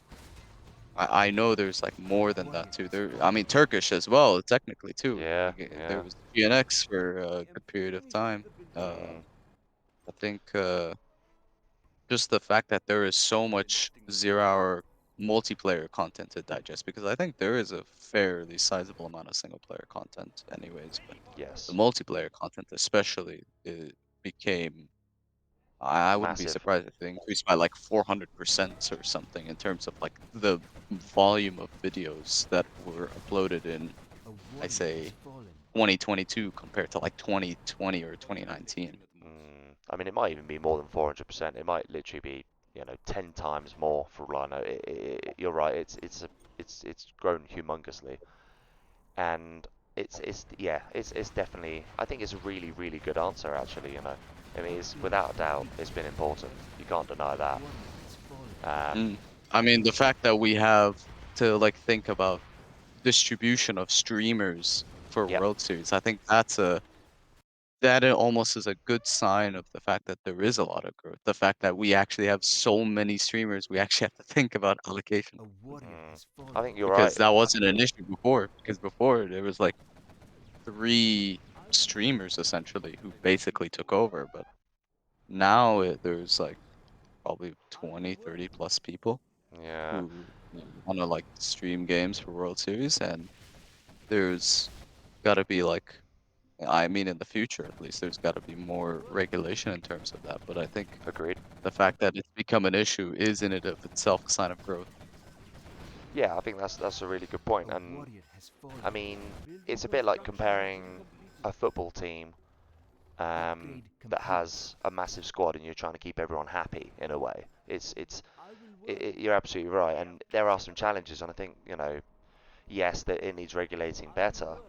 I know there's like more than that too. I mean Turkish as well, technically too. yeah, There yeah. was GNX for a good period of time. Mm, I think just the fact that there is so much 0 hour multiplayer content to digest, because I think there is a fairly sizable amount of single player content anyways, but the yes. multiplayer content especially it became I wouldn't be Massive. surprised if it increased by like 400% or something in terms of like the volume of videos that were uploaded in, I say, 2022 compared to like 2020 or 2019. I mean, it might even be more than 400%. It might literally be, 10 times more for all I know. You're right. It's grown humongously, and it's yeah, it's definitely. I think it's a really really good answer actually. I mean, it's without a doubt, it's been important. You can't deny that. Um, Mm. I mean, the fact that we have to like think about distribution of streamers for yep. World Series, I think that it almost is a good sign of the fact that there is a lot of growth. The fact that we actually have so many streamers, we actually have to think about allocation I think you're because right. that wasn't an issue before. Because before there was like three streamers essentially who basically took over, but now there's like probably 20, 30 plus people Yeah, who want to like stream games for World Series, and there's got to be like I mean, in the future, at least, there's got to be more regulation in terms of that. But I think agreed. the fact that it's become an issue is in it of itself a sign of growth. Yeah, I think that's a really good point. And I mean, it's a bit like comparing a football team that has a massive squad and you're trying to keep everyone happy in a way. You're absolutely right, and there are some challenges, and I think yes, that it needs regulating better.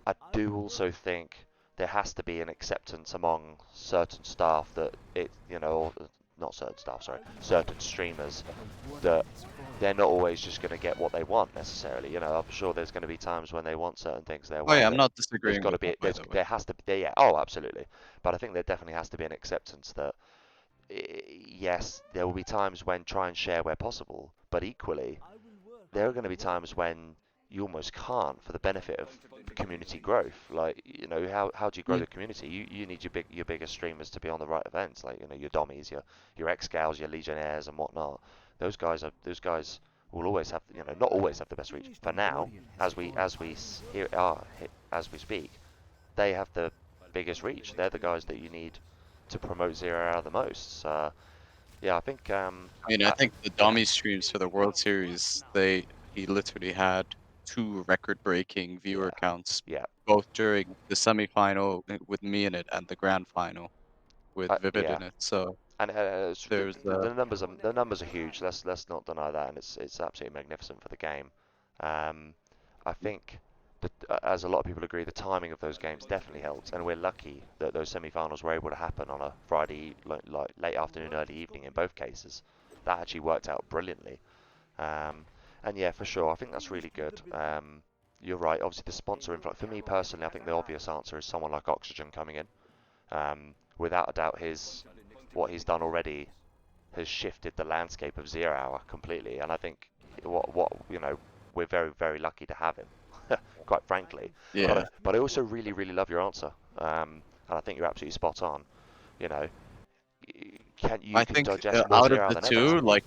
I do also think there has to be an acceptance among certain staff that or not certain staff, sorry, certain streamers that they're not always just going to get what they want necessarily. I'm sure there's going to be times when they want certain things their Oh way yeah, I'm that not there's disagreeing got to with be that, by the way. there has to be yeah, oh absolutely, but I think there definitely has to be an acceptance that yes, there will be times when try and share where possible, but equally there are going to be times when you almost can't for the benefit of community growth. Like, how do you grow Mm. the community? You need your biggest streamers to be on the right events, like your Dommies, your X Gals, your Legionnaires, and whatnot. Those guys will always have not always have the best reach. For now, here are as we speak, they have the biggest reach. They're the guys that you need to promote Zero Hour the most. So, yeah, I think I mean, I think the yeah, dummy streams for the World Series, he literally had two record-breaking viewer yeah, counts, yeah. both during the semifinal with me in it and the grand final with Vivid Yeah, in it. So and there's the numbers are huge. Let's not deny that, and it's absolutely magnificent for the game. Um, I think that as a lot of people agree, the timing of those games definitely helped, and we're lucky that those semi-finals were able to happen on a Friday, like late afternoon, early evening in both cases. That actually worked out brilliantly. Um, and yeah, for sure, I think that's really good. You're right. Obviously, the sponsor influx. For me personally, I think the obvious answer is someone like Oxygen coming in. Without a doubt, his what he's done already has shifted the landscape of Zero Hour completely, and I think what we're very very lucky to have him, quite frankly. But yeah. I also really really love your answer, and I think you're absolutely spot on. You know, you I can think digest more out of Zero Hour the than ever two, now. like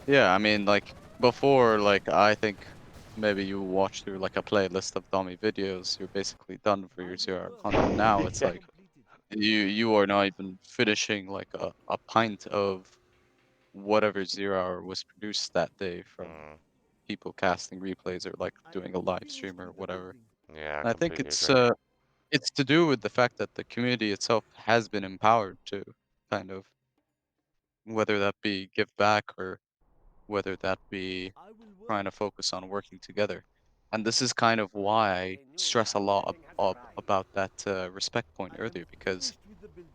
yeah, I mean, like before, like I think maybe you watch through like a playlist of dummy videos, you're basically done for your 0 hour content. Now it's Yeah. like you are not even finishing like a pint of whatever 0 hour was produced that day from Mm, people casting replays or like doing a live stream or whatever. yeah, I And I think completely it's agree. it's to do with the fact that the community itself has been empowered to kind of, whether that be give back or whether that be trying to focus on working together. And this is kind of why I stress a lot about that respect point earlier, because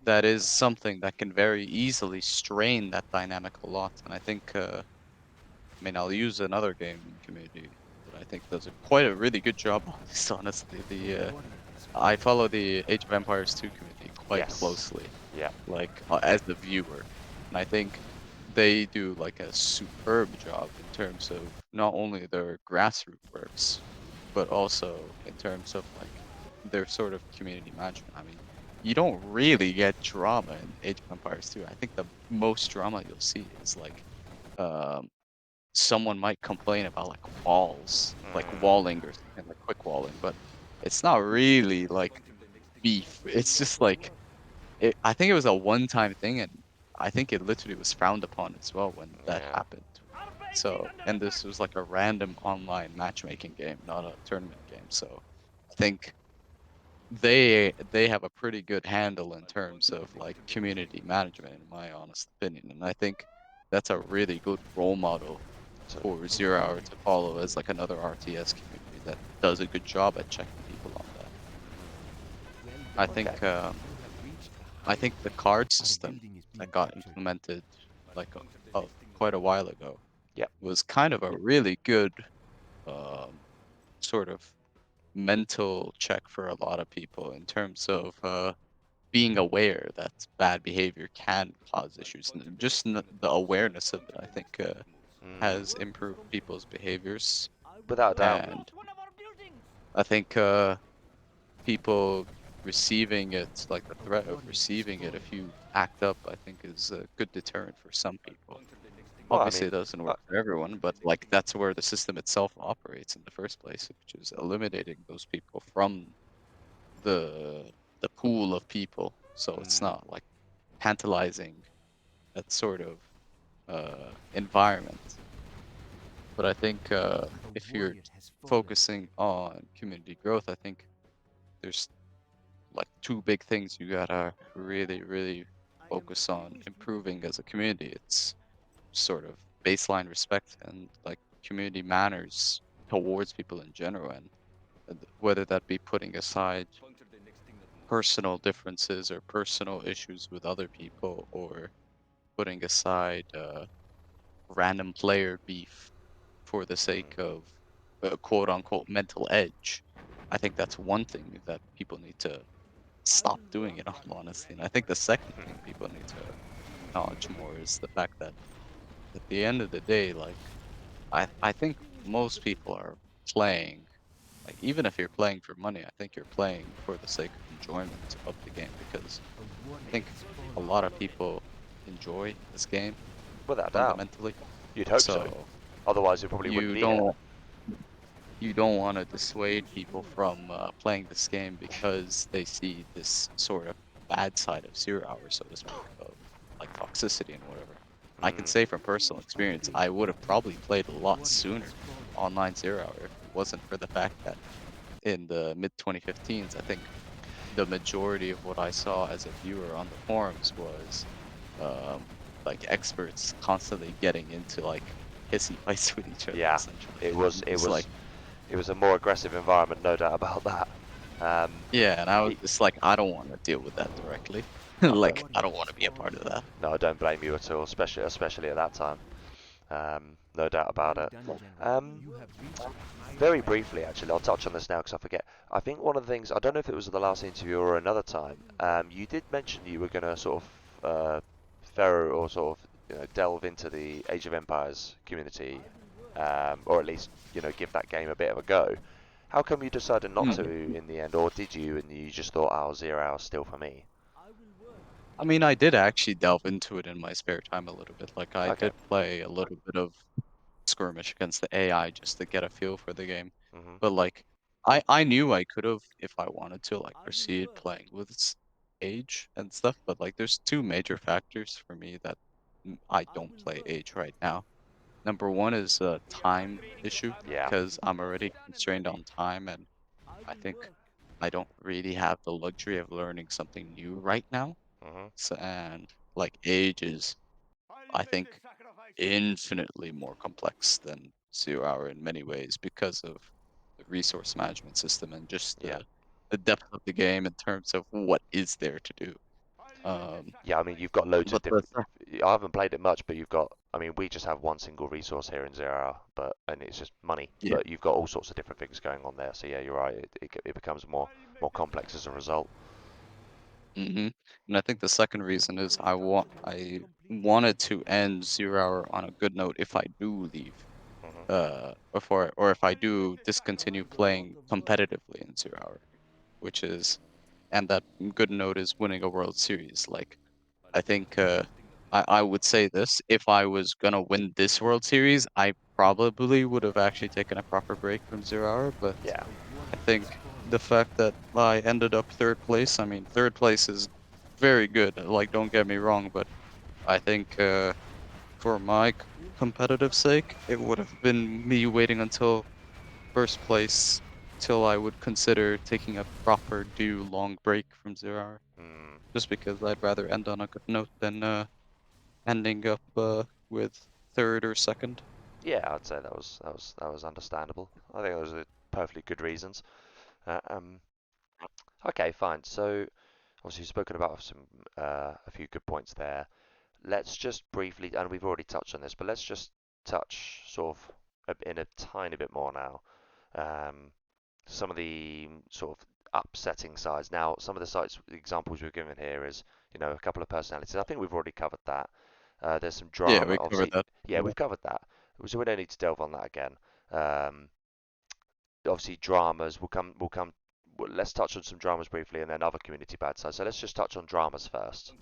that is something that can very easily strain that dynamic a lot. And I think, I mean, I'll use another gaming community that I think does quite a really good job on this, honestly. I follow the Age of Empires 2 community quite Yes. closely, Yeah. like, as the viewer, and I think they do, like, a superb job in terms of not only their grassroots works, but also in terms of, like, their sort of community management. I mean, you don't really get drama in Age of Empires 2. I think the most drama you'll see is, like, um, someone might complain about, like, walls, like walling or something, like quick walling, but it's not really, like, beef. It's just like I think it was a one-time thing, and I think it literally was frowned upon as well when that Yeah. happened. So, and this was like a random online matchmaking game, not a tournament game. So, I think they have a pretty good handle in terms of like community management, in my honest opinion. And I think that's a really good role model So, for Zero Hour to follow as like another RTS community that does a good job at checking people on that. I okay. think I think the card system that got implemented like quite a while ago Yep. was kind of a really good um, sort of mental check for a lot of people in terms of being aware that bad behavior can cause issues, and just the awareness of it, I think, has Mm. improved people's behaviors. Without a doubt. And I think people receiving it, like the threat of receiving it if you act up, I think is a good deterrent for some people. Well, I Obviously, mean, it doesn't uh, work for everyone, but like that's where the system itself operates in the first place, which is eliminating those people from the the pool of people. So it's mm, not like tantalizing that sort of environment. But I think if you're focusing on community growth, I think there's like two big things you gotta really, really focus on improving as a community. It's sort of baseline respect and like community manners towards people in general, and whether that be putting aside personal differences or personal issues with other people, or putting aside random player beef for the sake mm, of quote unquote mental edge. I think that's one thing that people need to stop doing, in all honesty. And I think the second thing people need to acknowledge more is the fact that at the end of the day, like I think most people are playing, like even if you're playing for money, I think you're playing for the sake of enjoyment of the game, because I think a lot of people enjoy this game without a doubt. fundamentally. You'd hope so. So Otherwise, you probably wouldn't you be here. don't you don't want to dissuade people from playing this game because they see this sort of bad side of Zero Hour, so to speak, of like toxicity and whatever. I can Mm, say from personal experience, I would have probably played a lot sooner online Zero Hour if it wasn't for the fact that in the mid 2015s, I think the majority of what I saw as a viewer on the forums was um, like experts constantly getting into like hissy fights with each other, yeah, essentially, it and was. I'm It just like, was. It was a more aggressive environment, no doubt about that. Um, yeah, and I was e- just like, I don't want to deal with that directly. I don't. Like, I don't want to be a part of that. No, I don't blame you at all, especially at that time. No doubt about it. Um, Very briefly, actually, I'll touch on this now because I forget. I think one of the things, I don't know if it was the last interview or another time, you did mention you were going to sort of ferro or sort of delve into the Age of Empires community, or at least give that game a bit of a go. How come you decided not to Mm. in the end, or did you and you just thought, oh, 0 hours still for me? I mean, I did actually delve into it in my spare time a little bit. Like, I Okay. did play a little bit of skirmish against the AI just to get a feel for the game. Mhm. But like, I knew I could have, if I wanted to, like proceed playing with age and stuff. But like, there's two major factors for me that I don't play age right now. Number one is a time issue, Yeah. because I'm already constrained on time, and I think I don't really have the luxury of learning something new right now. Hmm. And like age is, I think, infinitely more complex than Zero Hour in many ways because of the resource management system and just Yeah. the depth of the game in terms of what is there to do. Um, Yeah, I mean, you've got loads of but the different. I haven't played it much, but you've got. I mean, we just have one single resource here in Zero Hour, but and it's just money. yeah. But you've got all sorts of different things going on there. So yeah, you're right. It becomes more complex as a result. Hmm. And I think the second reason is I wanted to end Zero Hour on a good note if I do leave, Hmm. before or if I do discontinue playing competitively in Zero Hour, which is and that good note is winning a World Series. Like I think I would say this, if I was gonna win this World Series, I probably would have actually taken a proper break from Zero Hour, but Yeah. I think the fact that I ended up third place, I mean, third place is very good. Like, don't get me wrong, but I think for my competitive sake, it would have been me waiting until first place till I would consider taking a proper due long break from Zero Hour, Mm. just because I'd rather end on a good note than ending up with third or second. Yeah, I'd say that was understandable. I think those are perfectly good reasons. Uh, um. Okay, fine. So obviously you've spoken about a few good points there. Let's just briefly, and we've already touched on this, but let's just touch sort of in a tiny bit more now. Um, some of the sort of upsetting sides. Now, some of the sites examples we've given here is, a couple of personalities. I think we've already covered that. There's some Yeah, drama, we covered obviously. that. Yeah, we've covered that, so we don't need to delve on that again. Um, Obviously, dramas will come. Let's touch on some dramas briefly, and then other community bad sides. So let's just touch on dramas first.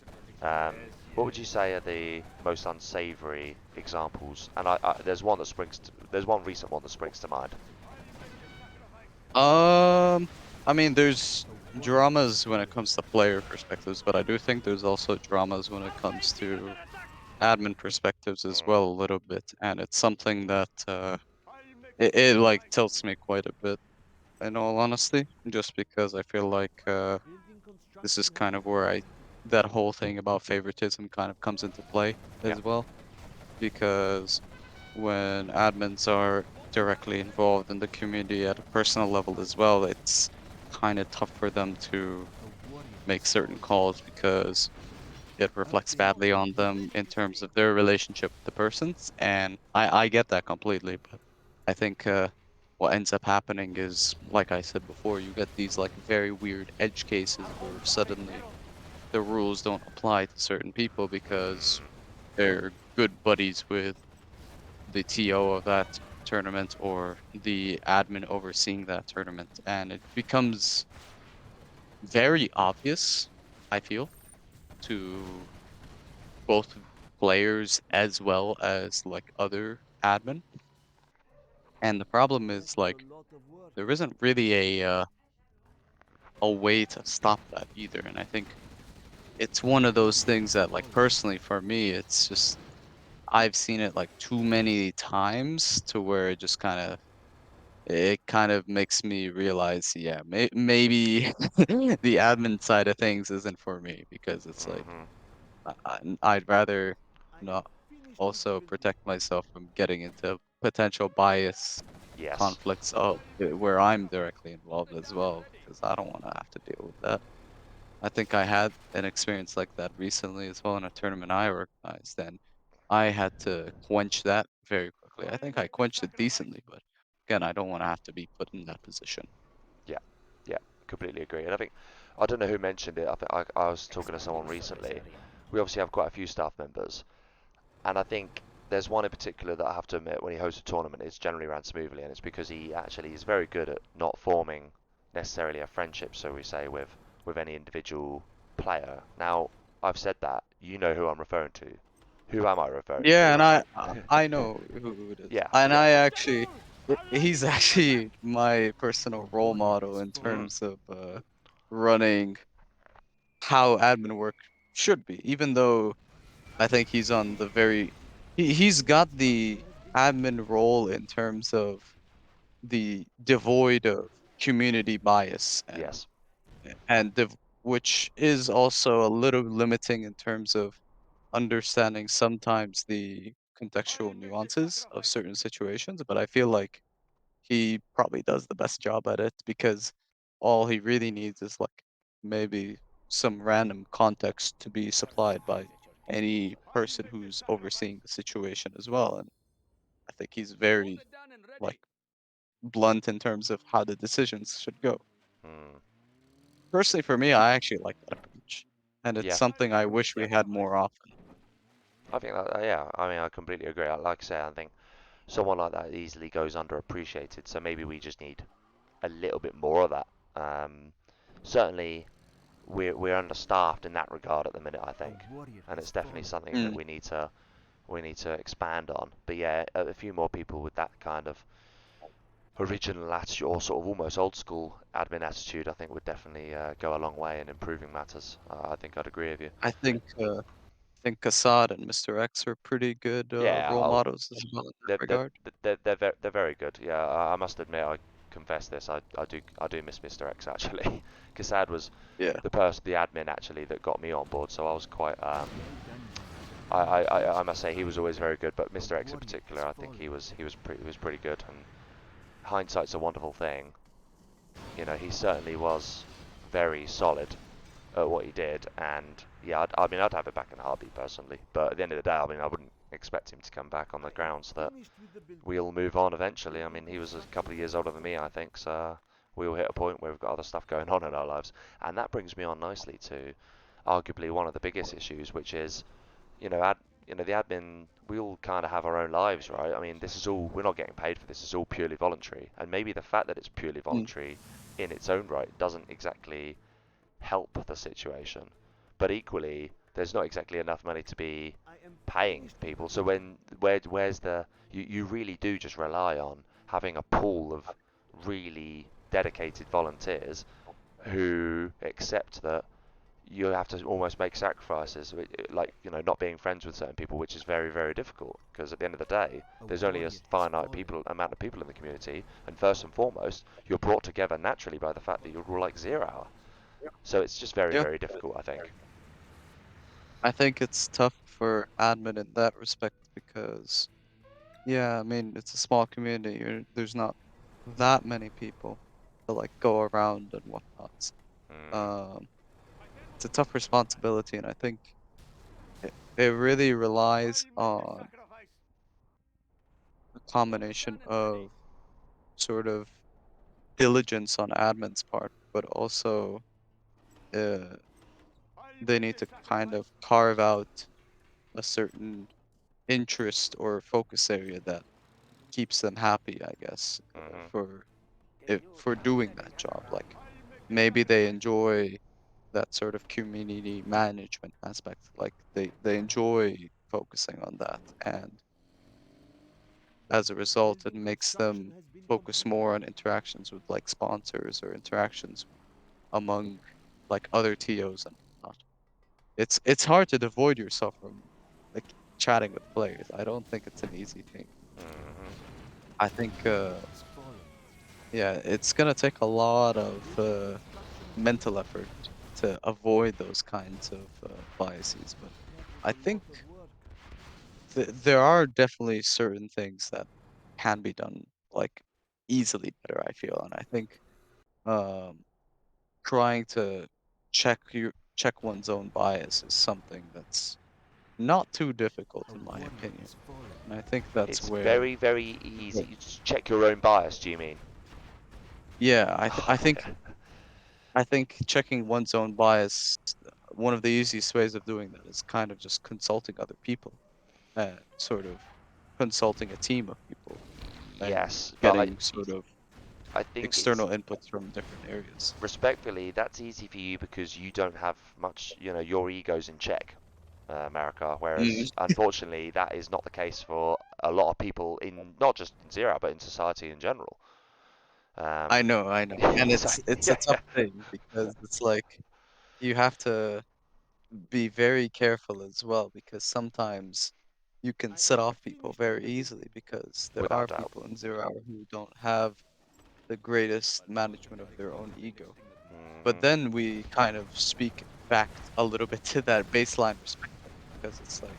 What would you say are the most unsavory examples? And there's one recent one that springs to mind. Um, I mean, there's dramas when it comes to player perspectives, but I do think there's also dramas when it comes to admin perspectives as Mm, well, a little bit, and it's something that it like tilts me quite a bit, in all honesty, just because I feel like this is kind of where I that whole thing about favoritism kind of comes into play yeah. as well, because when admins are directly involved in the community at a personal level as well, it's kind of tough for them to make certain calls because it reflects badly on them in terms of their relationship with the persons. And I get that completely, but I think what ends up happening is, like I said before, you get these like very weird edge cases where suddenly the rules don't apply to certain people because Mm, they're good buddies with the TO of that tournament or the admin overseeing that tournament. And it becomes very obvious, I feel, to both players as well as like other admin. And the problem is like there isn't really a way to stop that either. And I think it's one of those things that like personally for me, it's just I've seen it like too many times to where it kind of makes me realize, yeah, maybe the admin side of things isn't for me because it's like hmm. I'd rather not also protect myself from getting into potential bias Yes. conflicts of where I'm directly involved as well because I don't want to have to deal with that. I think I had an experience like that recently as well in a tournament I organized, and I had to quench that very quickly. I think I quenched it decently, but again, I don't want to have to be put in that position. Yeah. Yeah. Completely agree. And I don't know who mentioned it. I think I was talking to someone recently. We obviously have quite a few staff members, and I think there's one in particular that I have to admit when he hosts a tournament, it's generally ran smoothly, and it's because he actually is very good at not forming necessarily a friendship, so we say, with any individual player. Now, I've said that, you know who I'm referring to. Who am I referring Yeah, to? and I know who it is, Yeah, and yeah. I actually he's actually my personal role model in Mm, terms of running how admin work should be, even though I think he's on the very he's got the admin role in terms of the devoid of community bias Yes. and which is also a little limiting in terms of understanding sometimes the contextual nuances of certain situations, but I feel like he probably does the best job at it because all he really needs is like maybe some random context to be supplied by any person who's overseeing the situation as well. And I think he's very like blunt in terms of how the decisions should go. Mm. Personally, for me, I actually like that approach, and it's Yeah. something I wish we had more often. I think that, yeah, I mean, I completely agree. Like I say, I think someone like that easily goes underappreciated, so maybe we just need a little bit more of that. Certainly, we're understaffed in that regard at the minute, I think, and it's definitely something that Mm, we need to expand on. But yeah, a few more people with that kind of original attitude or sort of almost old school admin attitude, I think would definitely go a long way in improving matters. I think I'd agree with you. I think Assad and Mr. X are pretty good Yeah, role models as well in that they're regard. they're very good. Yeah, I must admit, I confess this. I do miss Mr. X actually. Kassad was Yeah. the admin actually that got me on board, so I was quite I must say he was always very good, but Mr. X in particular, I think he was pretty good. And hindsight's a wonderful thing. You know, he certainly was very solid at what he did, and yeah, I mean, I'd have it back in a heartbeat personally. But at the end of the day, I mean, I wouldn't expect him to come back on the grounds that we'll move on eventually. I mean, he was a couple of years older than me, I think, so we will hit a point where we've got other stuff going on in our lives, and that brings me on nicely to arguably one of the biggest issues, which is you know, the admin, we all kind of have our own lives, right? I mean, this is all, we're not getting paid for this, it's all purely voluntary. And maybe the fact that it's purely Mm, voluntary in its own right doesn't exactly help the situation. But equally, there's not exactly enough money to be paying people. So where's you really do just rely on having a pool of really dedicated volunteers who accept that you have to almost make sacrifices, like not being friends with certain people, which is very very difficult because at the end of the day, there's only a finite people amount of people in the community, and first and foremost, you're brought together naturally by the fact that you're all like 0 hour. So it's just very yeah. very difficult, I think. I think it's tough for admin in that respect because, yeah, I mean, it's a small community. There's not that many people to like go around and whatnot. Mm, Um, it's a tough responsibility, and I think it really relies on a combination of sort of diligence on admin's part, but also uh, they need to kind of carve out a certain interest or focus area that keeps them happy, I guess, hmm for doing that job. Like maybe they enjoy that sort of community management aspect. Like they enjoy focusing on that, and as a result, it makes them focus more on interactions with like sponsors or interactions among like other TOs and whatnot. It's hard to devoid yourself from like chatting with players. I don't think it's an easy thing. hmm I think yeah, it's gonna take a lot of mental effort to avoid those kinds of biases. But I think there are definitely certain things that can be done like easily better. I feel, and I think um, trying to check one's own bias is something that's not too difficult in my opinion. And I think that's it's where, very very easy. well, You just check your own bias, do you mean? yeah, I think checking one's own bias, one of the easiest ways of doing that is kind of just consulting other people, sort of consulting a team of people and Yes, but getting sort of I think it's external inputs from different areas. respectfully, that's easy for you because you don't have much, your ego's in check, Marakar. Mm, Whereas, unfortunately, that is not the case for a lot of people in not just in Zero, but in society in general. Um, I know, and so, it's a yeah, tough thing because it's like you have to be very careful as well because sometimes you can set off people very easily because there without are doubt. people in 0 hour who don't have the greatest management of their own ego. But Hmm. then we kind of speak back a little bit to that baseline respect thing, because it's like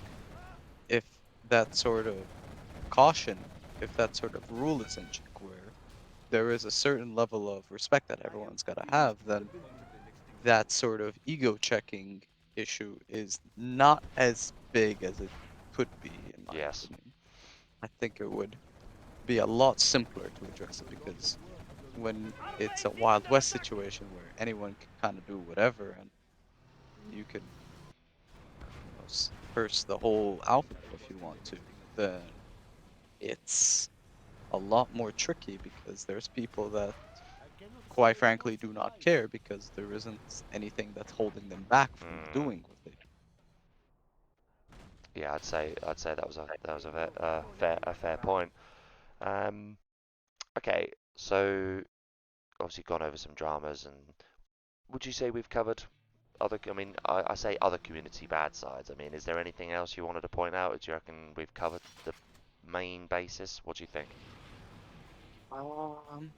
if that sort of caution, if that sort of rule is in check, where there is a certain level of respect that everyone's got to have, then that sort of ego checking issue is not as big as it could be, in my Yes. opinion. I think it would be a lot simpler to address it, because when it's a Wild West situation where anyone can kind of do whatever, and you can, curse the whole alphabet if you want to, then it's a lot more tricky, because there's people that quite frankly do not care, because there isn't anything that's holding them back from Mm. doing what they do. Yeah, I'd say that was a fair point. Um, okay, so obviously gone over some dramas, and would you say we've covered other? I mean, I say other community bad sides. I mean, is there anything else you wanted to point out? Do you reckon we've covered the main basis? What do you think? Um,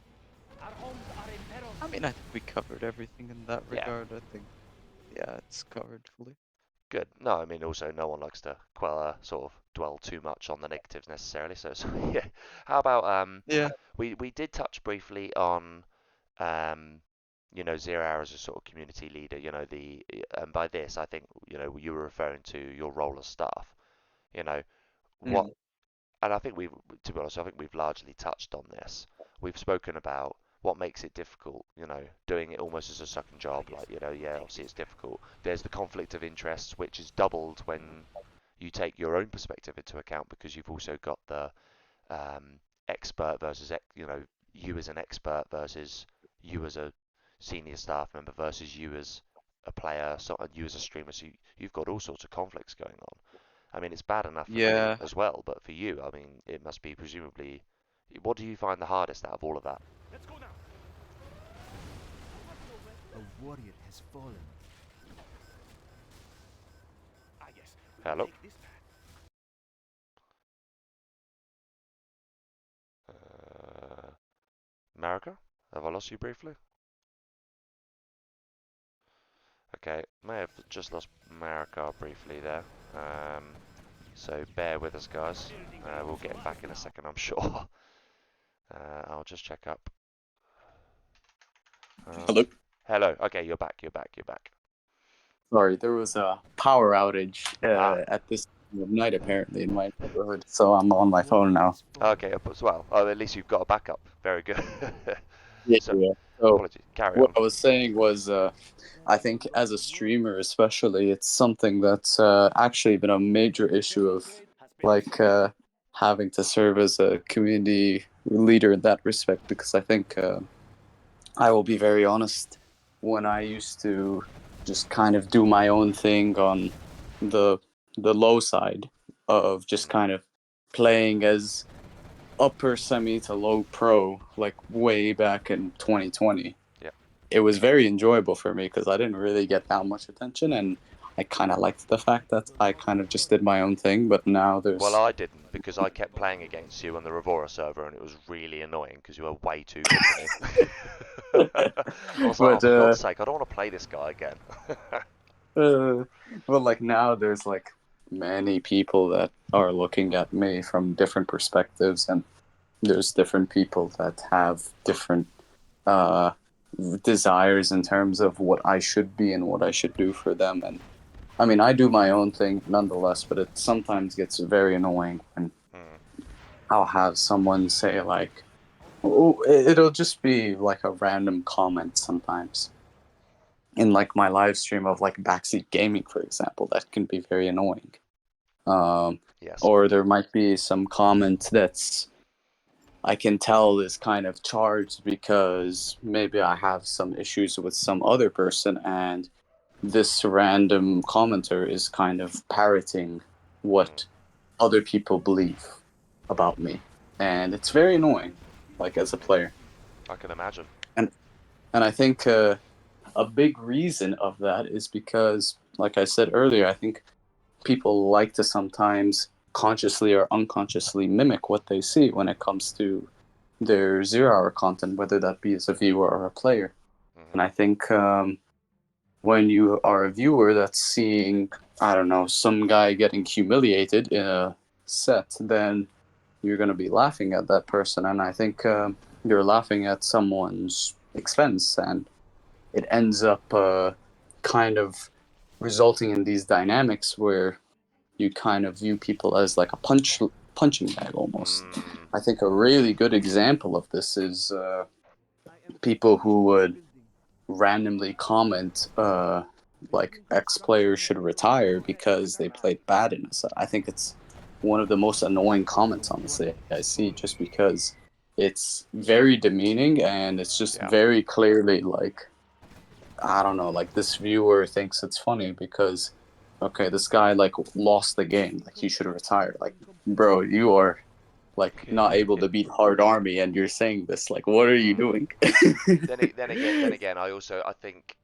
I mean, I think we covered everything in that Yeah, regard. I think, yeah, it's covered fully. good. No, I mean also no one likes to sort of dwell too much on the negatives necessarily. So yeah. How about Yeah. we did touch briefly on Zero Hour as a sort of community leader. And by this I think you were referring to your role as staff. You know what Mm. and I think to be honest, I think we've largely touched on this. We've spoken about what makes it difficult, doing it almost as a second job. Like, yeah, obviously it's difficult. There's the conflict of interests, which is doubled when you take your own perspective into account because you've also got the expert versus, you as an expert versus you as a senior staff member versus you as a player, so you as a streamer. So you've got all sorts of conflicts going on. I mean, it's bad enough for me Yeah. as well, but for you, I mean, it must be presumably. What do you find the hardest out of all of that? Hello? Uh, Marika? Have I lost you briefly? Okay, may have just lost Marika briefly there. So bear with us, guys. We'll get him back in a second, I'm sure. I'll just check up. Hello. Hello. Okay, you're back. You're back. You're back. Sorry, there was a power outage Ah, at this time of night apparently in my neighborhood, so I'm on my phone now. okay, up as well. Oh, at least you've got a backup. Very good. Yeah, So, yeah. So apologies. Carry what on. I was saying was, I think as a streamer, especially, it's something that's actually been a major issue of like having to serve as a community leader in that respect. Because I think I will be very honest, when I used to just kind of do my own thing on the the low side of just Mm, kind of playing as upper semi to low pro, like way back in 2020, yeah. it was very enjoyable for me because I didn't really get that much attention, and I kind of liked the fact that I kind of just did my own thing. But now Well, there's, I didn't because I kept playing against you on the Revora server, and it was really annoying because you were way too good for me. I was like, oh, but for God's sake, I don't want to play this guy again. uh, but like now there's like many people that are looking at me from different perspectives, and there's different people that have different uh desires in terms of what I should be and what I should do for them. And I mean, I do my own thing nonetheless, but it sometimes gets very annoying when Hmm, I'll have someone say like, oh, it'll just be like a random comment sometimes in like my live stream of like backseat gaming, for example. That can be very annoying. Um, yes. or there might be some comment that's I can tell is kind of charged because maybe I have some issues with some other person, and this random commenter is kind of parroting Hmm, what other people believe about me. And it's very annoying, like as a player. I can imagine. And I think a big reason of that is because, like I said earlier, I think people like to sometimes consciously or unconsciously mimic what they see when it comes to their 0 hour content, whether that be as a viewer or a player. Hmm. And I think when you are a viewer that's seeing, I don't know, some guy getting humiliated in a set, then you're going to be laughing at that person. And I think you're laughing at someone's expense. And it ends up kind of resulting in these dynamics where you kind of view people as like a punching bag almost. Mm, I think a really good example of this is people who would randomly comment like X players should retire because they played bad in us. I think it's one of the most annoying comments, honestly, I see, just because it's very demeaning and it's just yeah. very clearly like, I don't know, like this viewer thinks it's funny because okay, this guy like lost the game, like he should have retired. Like, bro, you are like not able to beat Hard Army and you're saying this. Like, what are you Mm. doing? Then again, I think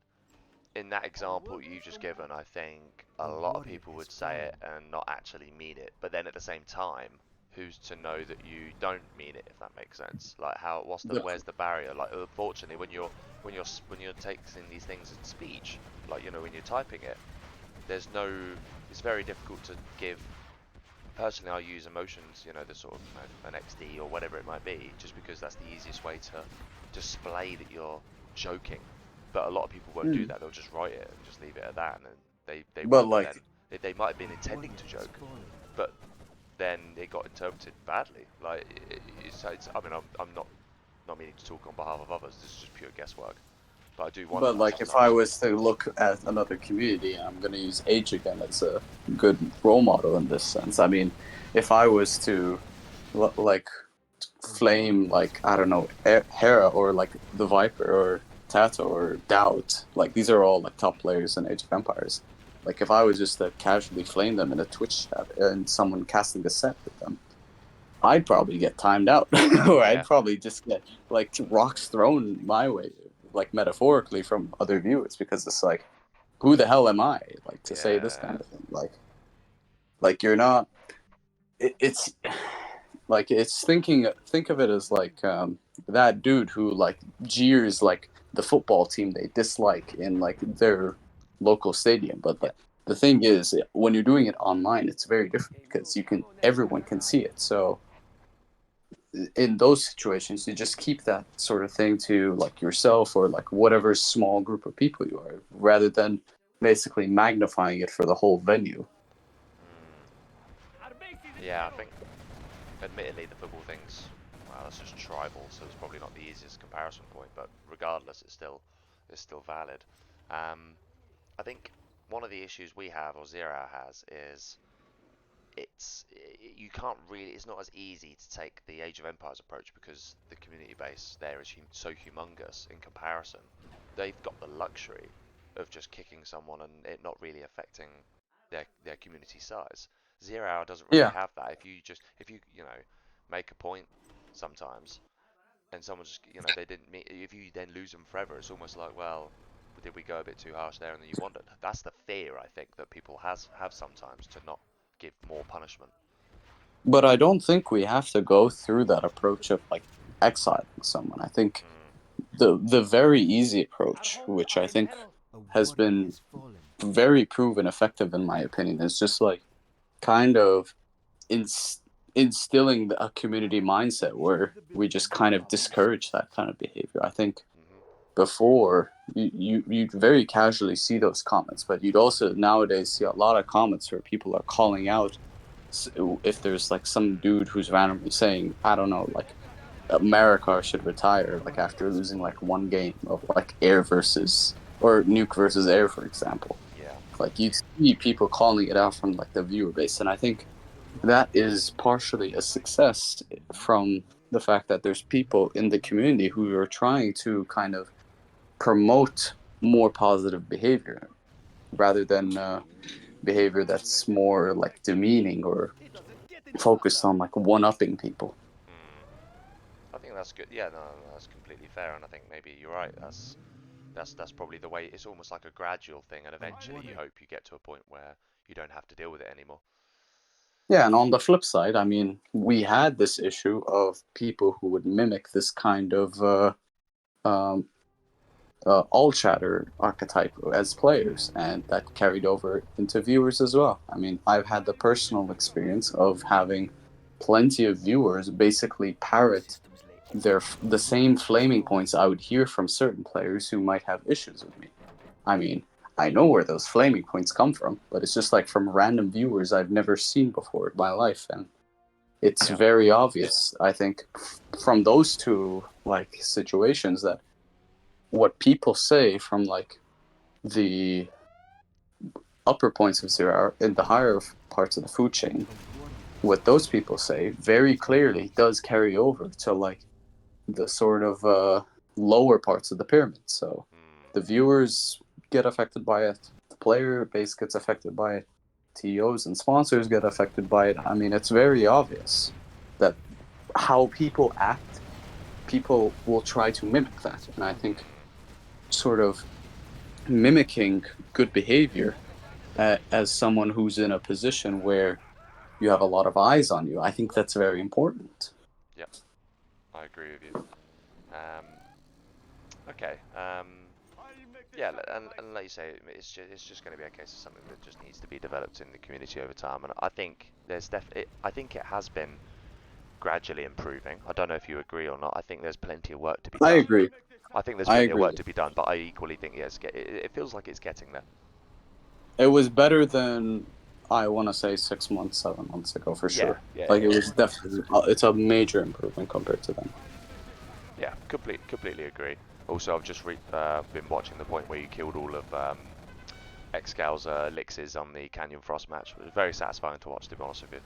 in that example you just given, I think a lot of people would say it and not actually mean it. But then at the same time, who's to know that you don't mean it, if that makes sense? Like The where's the barrier? Like unfortunately, when you're taking these things in speech, like when you're typing it, there's no. It's very difficult to give. Personally, I use emotions, the sort of an XD or whatever it might be, just because that's the easiest way to display that you're joking. But a lot of people won't do mm. that. They'll just write it and just leave it at that, and then they But wonder then like, they might have been intending to joke, but then it got interpreted badly. Like I mean, I'm not meaning to talk on behalf of others. This is just pure guesswork. But I do but wonder like, if I sometimes. was to look at another community, I'm gonna use Age again as a good role model in this sense. I mean, if I was to like flame, like, I don't know, Hera or like the Viper or Tato or Doubt, like these are all like top players in Age of Empires. Like if I was just to casually flame them in a Twitch chat and someone casting the set with them, I'd probably get timed out, or I'd Yeah, probably just get like rocks thrown my way, like metaphorically from other viewers, because it's like, who the hell am I, like, to say this yeah, kind of thing? Like you're not. It's like it's think of it as like that dude who like jeers like the football team they dislike in like their local stadium, but yeah. like the thing is, when you're doing it online, it's very different because you can everyone can see it. So in those situations, you just keep that sort of thing to like yourself or like whatever small group of people you are, rather than basically magnifying it for the whole venue. Mm. Yeah, I think admittedly the football thing's well, that's just tribal, so it's probably not the easiest comparison point, but regardless, it's still valid. Um, I think one of the issues we have, or Zero has, is it's you can't really. It's not as easy to take the Age of Empires approach because the community base there is so humongous in comparison. They've got the luxury of just kicking someone and it not really affecting their community size. Zero Hour doesn't really Yeah, have that. If you make a point sometimes and someone just they didn't meet, if you then lose them forever, it's almost like, well, did we go a bit too harsh there and then you wondered. That's the fear I think that people has have sometimes, to not give more punishment. but I don't think we have to go through that approach of like exiling someone. I think Mm, the very easy approach, which I think has been very proven effective in my opinion, is just like kind of ins- instilling a community mindset where we just kind of discourage that kind of behavior. I think hmm. before you'd very casually see those comments, but you'd also nowadays see a lot of comments where people are calling out if there's like some dude who's randomly saying, I don't know, like Marakar should retire, like after losing like one game of like air versus or nuke versus air, for example. Yeah. Like you see people calling it out from like the viewer base, and I think that is partially a success from the fact that there's people in the community who are trying to kind of promote more positive behavior rather than behavior that's more like demeaning or focused on like one-upping people. Mm. I think that's good. Yeah, no, no, that's completely fair, and I think maybe you're right. That's probably the way. It's almost like a gradual thing, and eventually you hope you get to a point where you don't have to deal with it anymore. Yeah, and on the flip side, I mean, we had this issue of people who would mimic this kind of um, all chatter archetype as players, and that carried over into viewers as well. I mean, I've had the personal experience of having plenty of viewers basically parrot the same flaming points I would hear from certain players who might have issues with me. I mean, I know where those flaming points come from, but it's just like from random viewers I've never seen before in my life, and it's Yeah. very obvious. I think from those two like situations that what people say from like the upper points of zero in the higher parts of the food chain, what those people say very clearly does carry over to like the sort of lower parts of the pyramid. So Mm, the viewers get affected by it, the player base gets affected by it, TOs and sponsors get affected by it. I mean, it's very obvious that how people act, people will try to mimic that. And I think sort of mimicking good behavior as someone who's in a position where you have a lot of eyes on you, I think that's very important. yeah, I agree with you. Um, okay. Yeah, and like you say, it's just going to be a case of something that just needs to be developed in the community over time. And I think I think it has been gradually improving. I don't know if you agree or not. I think there's plenty of work to be I done. agree. I think there's I plenty of work agree. to be done, but I equally think yes, it feels like it's getting there. It was better than I want to say 6 months, 7 months ago for Yeah, sure. yeah, Like yeah, it yeah. was definitely, it's a major improvement compared to them. Yeah, completely agree. Also, I've just been watching the point where you killed all of Xcal's elixirs on the Canyon Frost match. It was very satisfying to watch, to be honest with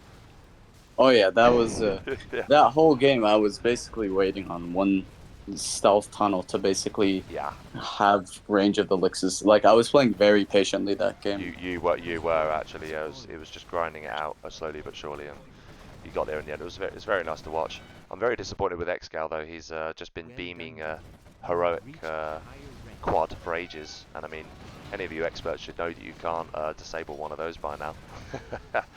Oh yeah, that was you. Yeah, that whole game. I was basically waiting on one stealth tunnel to basically yeah. have range of the elixirs. Like I was playing very patiently that game. You were actually. It was just grinding it out slowly but surely, and you got there in the end. It's very nice to watch. I'm very disappointed with Xcal though. He's just been beaming heroic quad for ages, and I mean, any of you experts should know that you can't disable one of those by now.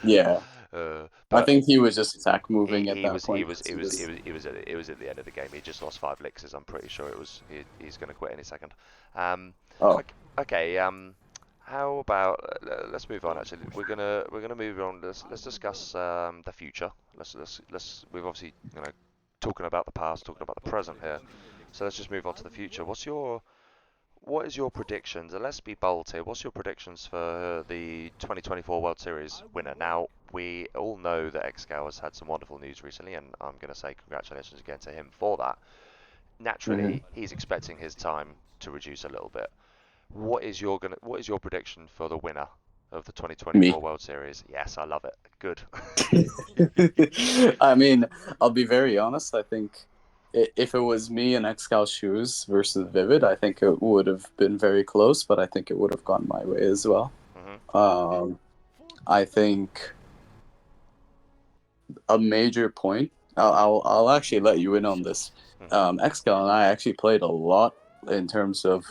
Yeah, I But think he was just attack he, moving at he that was he point was because he he was was. it was at the end of the game. He just lost 5 elixirs. I'm pretty sure he's going to quit any second. Um, Oh, okay. How about let's move on. Actually, we're gonna move on. Let's discuss the future. Let's we've obviously talking about the past, talking about the present here. So let's just move on to the future. What is your predictions? And let's be bold here. What's your predictions for the 2024 World Series winner? Now, we all know that Xscal has had some wonderful news recently, and I'm going to say congratulations again to him for that. hmm. Naturally, he's expecting his time to reduce a little bit. What is your prediction for the winner of the Me. 2024 World Series? Yes, I love it. Good. I mean, I'll be very honest. I think if it was me in Excal shoes versus Vivid, I think it would have been very close, but I think it would have gone my way as well. Mhm. I think a major point. I'll actually let you in on this. Mhm. Excal and I actually played a lot in terms of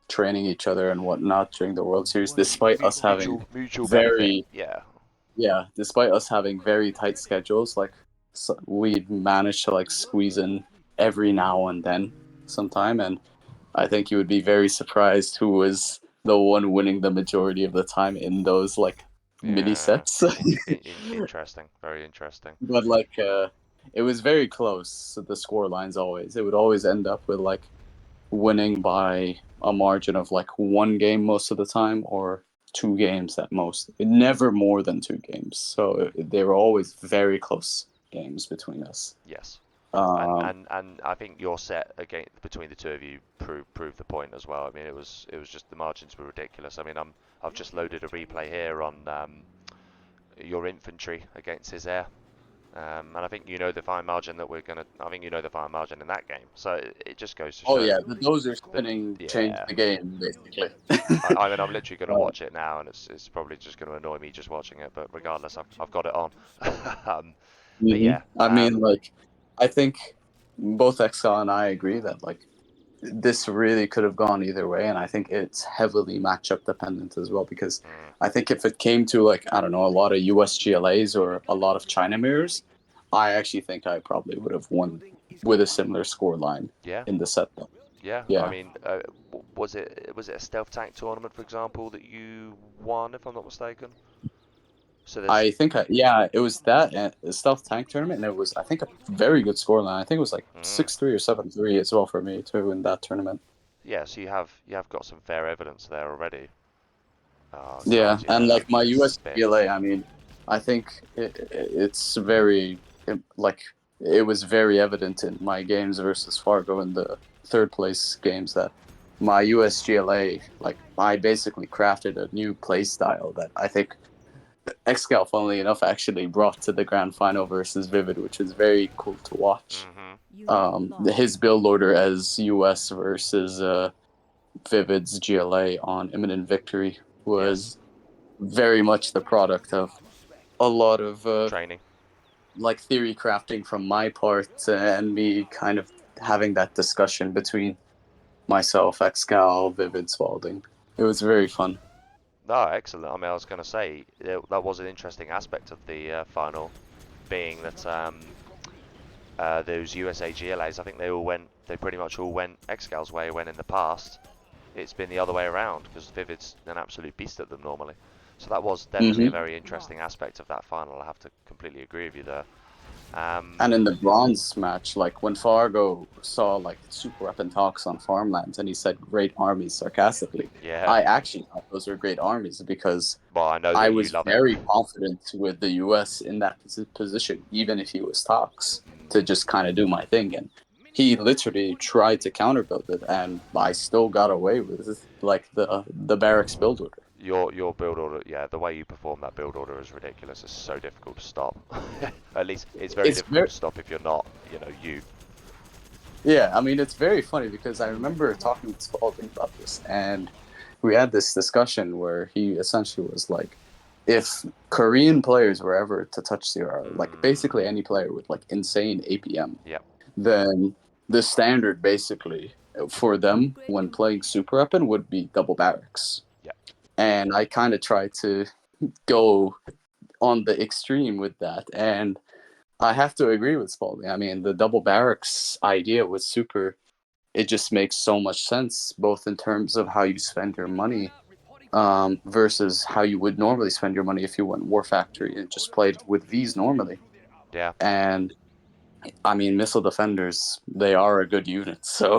training each other and whatnot during the World Series, despite us having Mutual benefit. very Yeah. yeah, despite us having very tight schedules, like we'd manage to like squeeze in every now and then sometime, and I think you would be very surprised who was the one winning the majority of the time in those like mini Yeah. sets. Interesting. Very interesting. But like it was very close, the score lines always. It would always end up with like winning by a margin of like one game most of the time or two games at most. Never more than two games. So they were always very close games between us. Yes. And Um, and and I think your set again between the two of you proved the point as well. I mean, it was just the margins were ridiculous. I mean, I've just loaded a replay here on your infantry against his air, and I think you know the fine margin that we're gonna. I think you know the fine margin in that game. So it just goes to oh show yeah, the dozer that spinning changed yeah. the game basically. I mean, I'm literally going to Uh, watch it now, and it's probably just going to annoy me just watching it. But regardless, I've got it on. um, but yeah, I mean, like, I think both Excel and I agree that like this really could have gone either way, and I think it's heavily matchup dependent as well. Because Mm, I think if it came to like I don't know a lot of US GLAs or a lot of China mirrors, I actually think I probably would have won with a similar score line yeah, in the set though. yeah. I Yeah. mean, was it a stealth tank tournament, for example, that you won, if I'm not mistaken? So there's I think yeah, it was that stealth tank tournament, and it was I think a very good scoreline. I think it was like mm, 6-3 or 7-3 as well for me too in that tournament. yeah. So you have got some fair evidence there already. Oh, Yeah, God, yeah, and that like my US spit. PLA, I mean, I think it's very like it was very evident in my games versus Fargo in the third place games that my US GLA, like I basically crafted a new play style that I think Excal, funnily enough, actually brought to the grand final versus Vivid, which is very cool to watch. Hmm. His build order as US versus Vivid's GLA on Imminent Victory Yes. was very much the product of a lot of Training. like theory crafting from my part and me kind of having that discussion between myself, Excal, Vivid, Spalding. It was very fun. No, excellent. I mean, I was going to say that was an interesting aspect of the final, being that those USA GLAs, I think they pretty much all went Excal's way. When in the past, it's been the other way around because Vivid's an absolute beast at them normally. So that was definitely a Hmm. very interesting aspect of that final. I have to completely agree with you there. Um, And in the bronze match, like when Fargo saw like super weapon talks on farmlands and he said great armies sarcastically, yeah. I actually thought those were great armies because Well, I know I that you was love it. very confident with the US in that position, even if he was talks, to just kind of do my thing. And he literally tried to counterbuild it, and I still got away with like the barracks build order. Your build order, yeah, the way you perform that build order is ridiculous. It's so difficult to stop. At least it's very It's difficult very to stop if you're not, you. Yeah, I mean it's very funny because I remember talking to Spalding about this, and we had this discussion where he essentially was like, if Korean players were ever to touch CR, like Mm, basically any player with like insane APM, yeah, then the standard basically for them when playing Super Weapon would be double barracks. yeah. And I kind of tried to go on the extreme with that. And I have to agree with Spalding. I mean, the double barracks idea was super. It just makes so much sense, both in terms of how you spend your money versus how you would normally spend your money if you went War Factory and just played with V's normally. Yeah. And I mean, missile defenders, they are a good unit. So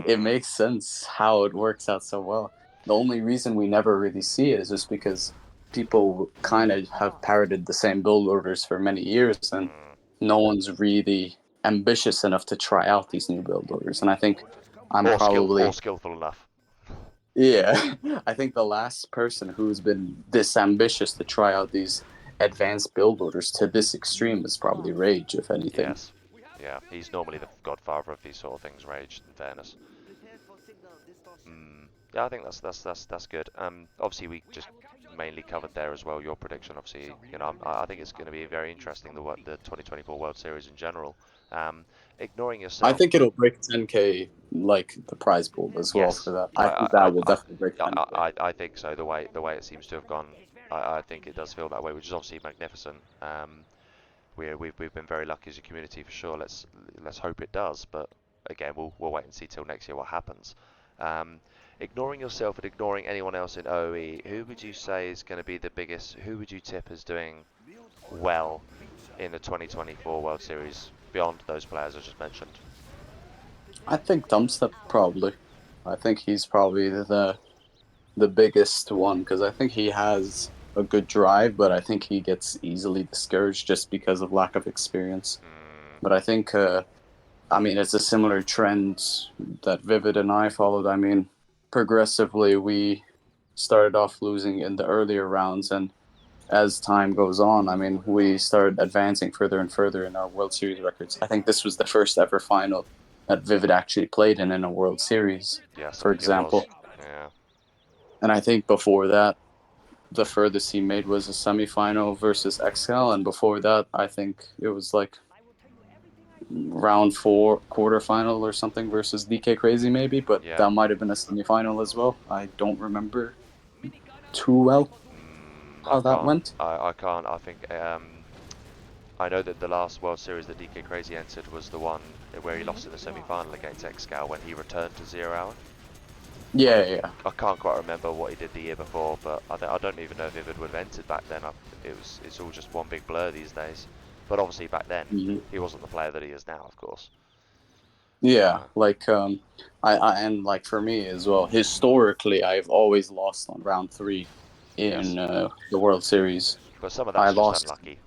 it Mm, makes sense how it works out so well. The only reason we never really see it is just because people kind of have parroted the same build orders for many years and mm. no one's really ambitious enough to try out these new build orders. And I think I'm Or probably, skillful enough. yeah, I think the last person who's been this ambitious to try out these advanced build orders to this extreme is probably Rage, if anything. Yes. Yeah, he's normally the godfather of these sort of things, Rage, in fairness. Mm. Yeah, I think that's good. Obviously we just mainly covered there as well your prediction. Obviously, I think it's going to be very interesting the 2024 World Series in general. Um, ignoring I yourself, think it'll break 10K like the prize pool as well for yes, that. I I think I that will I definitely break I, 10K. I think so. The way it seems to have gone, I think it does feel that way, which is obviously magnificent. We've been very lucky as a community for sure. Let's hope it does, but again, we'll wait and see till next year what happens. Um, ignoring yourself and ignoring anyone else in OE, who would you say is going to be the biggest? Who would you tip as doing well in the 2024 World Series beyond those players I just mentioned? I think Dumpstep probably. I think he's probably the biggest one because I think he has a good drive, but I think he gets easily discouraged just because of lack of experience. Mm, But I think, I mean, it's a similar trend that Vivid and I followed. I mean, progressively we started off losing in the earlier rounds, and as time goes on, I mean, we started advancing further and further in our World Series records. I think this was the first ever final that Vivid actually played in a World Series, yes, I for think it was. example. Yeah. And I think before that, the furthest he made was a semifinal versus XL, and before that, I think it was like round four quarterfinal or something versus DK Crazy maybe, but Yeah. that might have been a semifinal as well. I don't remember too well I how that can't. went. I can't. I think I know that the last World Series that DK Crazy entered was the one where he lost in the semi-final against Excal when he returned to 0 Hour. I, Yeah, yeah. I can't quite remember what he did the year before, but I don't even know if Vivid would have entered back then. It's all just one big blur these days. But obviously back then Mhm. he wasn't the player that he is now, of course. Yeah, Uh, like I and like for me as well. Historically, I've always lost on round three yes, in the World Series. but some of I that's just lost. unlucky.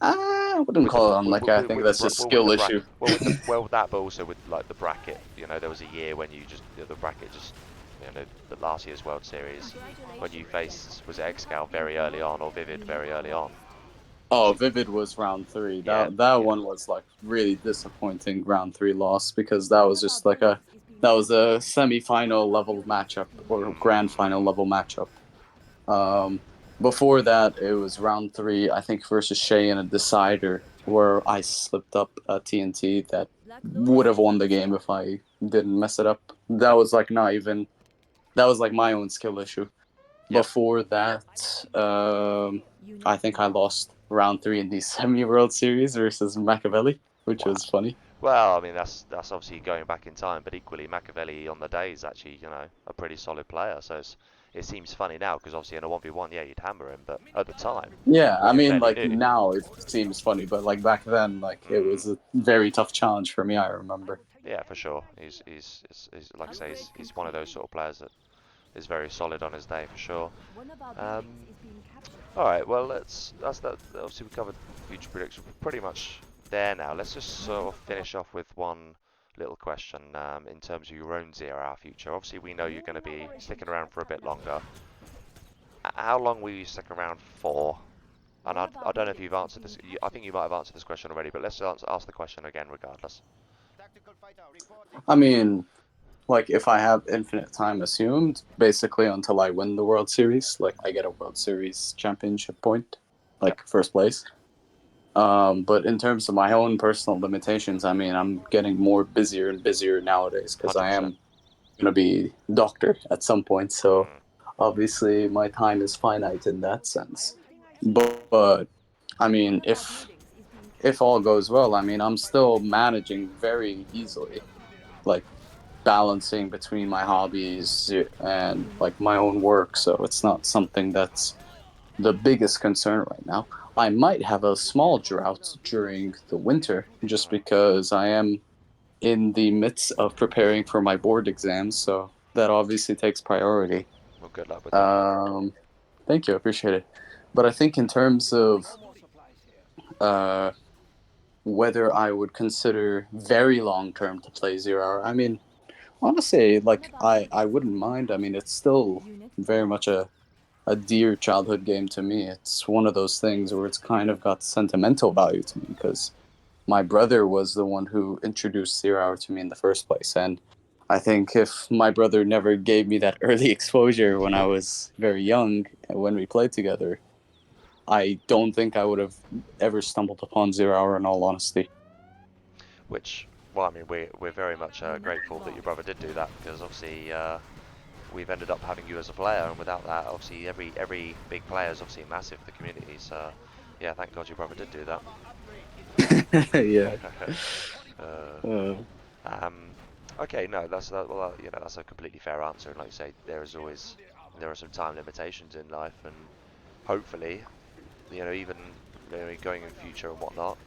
I wouldn't call it unlucky. I think With the that's just well with the skill issue. bracket well with the well with that, but also with like the bracket. You know, there was a year when you just the bracket just the last year's World Series when you faced was it Excal very early on or Vivid very early on. Oh, See, Vivid was round three. yeah, That yeah. one was like really disappointing round three loss because that was just like a semi-final level matchup or grand final level matchup. Um, Before that, it was round three, I think, versus Shea in a decider where I slipped up a TNT that would have won the game if I didn't mess it up. That was like not even, that was like my own skill issue. Yep. Before that, I think I lost round three in the semi World Series versus Machiavelli, which Wow. was funny. Well, I mean that's obviously going back in time, but equally Machiavelli on the day is actually a pretty solid player. So it seems funny now because obviously in a 1v1, yeah, you'd hammer him, but at the time Yeah, when I you're mean, fairly like new, now it seems funny, but like back then, like it mm, was a very tough challenge for me. I remember. yeah, for sure. He's like I say, he's one of those sort of players that is very solid on his day for sure. Um, all right, well that's that. Obviously we covered future predictions. We're pretty much there now. Let's just sort of finish off with one little question in terms of your own zero-hour future. Obviously we know you're going to be sticking around for a bit longer. How long will you stick around for? And I don't know if you've answered this. I think you might have answered this question already, but let's ask the question again regardless. I mean, like if I have infinite time assumed, basically until I win the World Series, like I get a World Series championship point, Yep, like first place. But in terms of my own personal limitations, I mean, I'm getting more busier and busier nowadays because I 100%. am gonna be doctor at some point. So Mm, obviously my time is finite in that sense. But I mean, if all goes well, I mean, I'm still managing very easily, like balancing between my hobbies and like my own work. So it's not something that's the biggest concern right now. I might have a small drought during the winter just mm. because I am in the midst of preparing for my board exams. So that obviously takes priority. Well, good luck with them. Um, Thank you, I appreciate it. But I think in terms of uh, whether I would consider very long term to play zero hour, I mean, honestly, like I wouldn't mind. I mean, it's still very much a dear childhood game to me. It's one of those things where it's kind of got sentimental value to me because my brother was the one who introduced Zero Hour to me in the first place. And I think if my brother never gave me that early exposure when I was very young when we played together, I don't think I would have ever stumbled upon Zero Hour in all honesty. Which, well, I mean, we're very much grateful that your brother did do that because obviously we've ended up having you as a player, and without that, obviously every big player is obviously massive for the community. So yeah, thank God your brother did do that. Yeah. uh, Uh, um, okay, no, well, that's a completely fair answer, and like you say, there are some time limitations in life, and hopefully, even going in future and whatnot,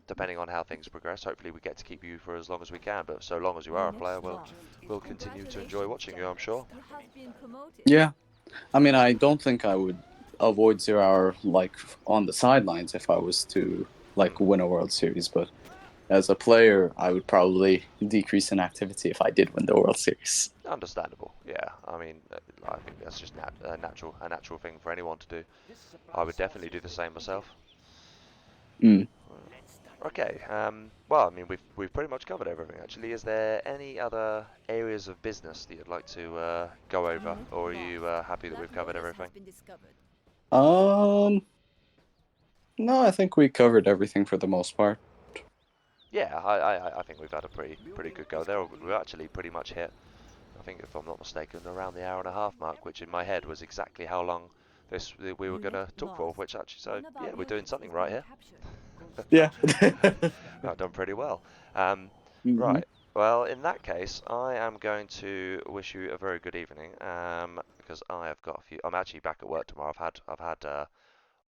depending on how things progress, hopefully we get to keep you for as long as we can. But so long as you are a player, we'll continue to enjoy watching you, I'm sure. yeah. I mean, I don't think I would avoid Zero Hour like on the sidelines if I was to like Mm. win a World Series, but as a player, I would probably decrease in activity if I did win the World Series. Understandable, yeah. I mean, I think that's just a natural thing for anyone to do. I would definitely do the same myself. Mm. Okay. Well, I mean, we've pretty much covered everything. Actually, is there any other areas of business that you'd like to go over, or are you happy that we've covered everything? Um, no, I think we covered everything for the most part. Yeah, I think we've had a pretty good go there. We've actually pretty much hit, I think if I'm not mistaken, around the hour and a half mark, which in my head was exactly how long this we were going Unit to talk for, lost. which actually, so One of our yeah, we're doing units something is right being here. captured. Go Yeah. smash them. I've done pretty well. Um, Hmm. right. Well, in that case, I am going to wish you a very good evening. Because I have got a few. I'm actually back at work tomorrow. I've had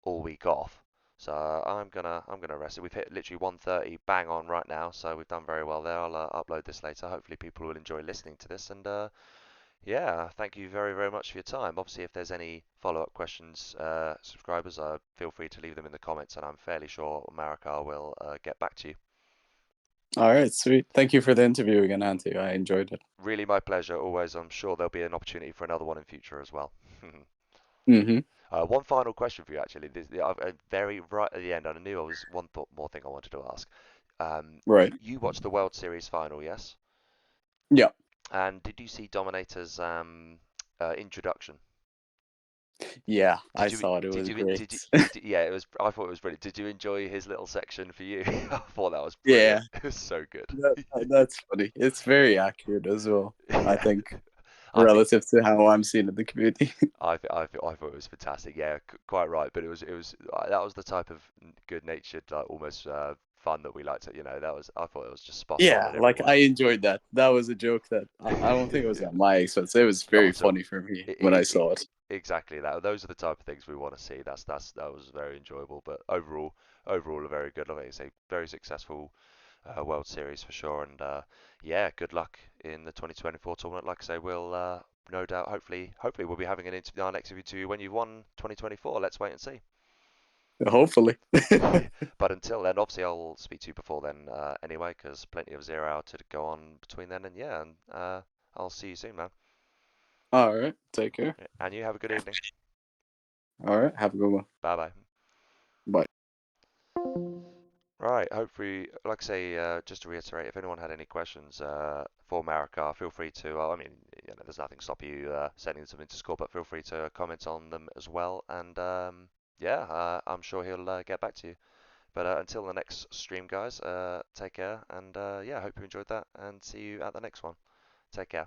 all week off, so I'm gonna rest it. We've hit literally 1:30 bang on right now, so we've done very well there. I'll upload this later. Hopefully, people will enjoy listening to this, and yeah, thank you very, very much for your time. Obviously, if there's any follow-up questions, subscribers, feel free to leave them in the comments, and I'm fairly sure Marakar will get back to you. All right, sweet. Thank you for the interview again, Auntie. I enjoyed it. Really my pleasure, always. I'm sure there'll be an opportunity for another one in future as well. Hmm. One final question for you, actually. Very right at the end, and I knew I was one more thing I wanted to ask. Right. You watched the World Series final, yes? Yeah. And did you see Dominator's introduction? Yeah, I Did you saw it. It did was you great. did you did you, yeah, it was. I thought it was brilliant. Did you enjoy his little section for you? I thought that was brilliant. Yeah, It was so good. that's funny. It's very accurate as well, I Yeah, think, I think relative to how I'm seen in the community. I thought it was fantastic. Yeah, quite right. But it was that was the type of good-natured, like, almost fun that we liked. That was I thought it was just spot on Yeah, in every like way. I enjoyed that. That was a joke that I don't think it was Yeah, at my expense. It was not very at all. funny for me It, when I it, it, saw it. exactly that. Those are the type of things we want to see. That was very enjoyable. But overall, a very good. Like I say, very successful World Series for sure. And yeah, good luck in the 2024 tournament. Like I say, we'll no doubt, hopefully, we'll be having our next interview when you've won 2024. Let's wait and see. Hopefully. But until then, obviously, I'll speak to you before then anyway, because plenty of 0 hour to go on between then. And yeah, and I'll see you soon, man. All right. Take care. And you have a good evening. All right. Have a good one. Bye bye. Bye. Right, hopefully, like I say, just to reiterate, if anyone had any questions for Marika, feel free to, I mean, there's nothing stopping you sending them into Discord, but feel free to comment on them as well. And yeah, I'm sure he'll get back to you. But until the next stream, guys, take care. And yeah, hope you enjoyed that and see you at the next one. Take care.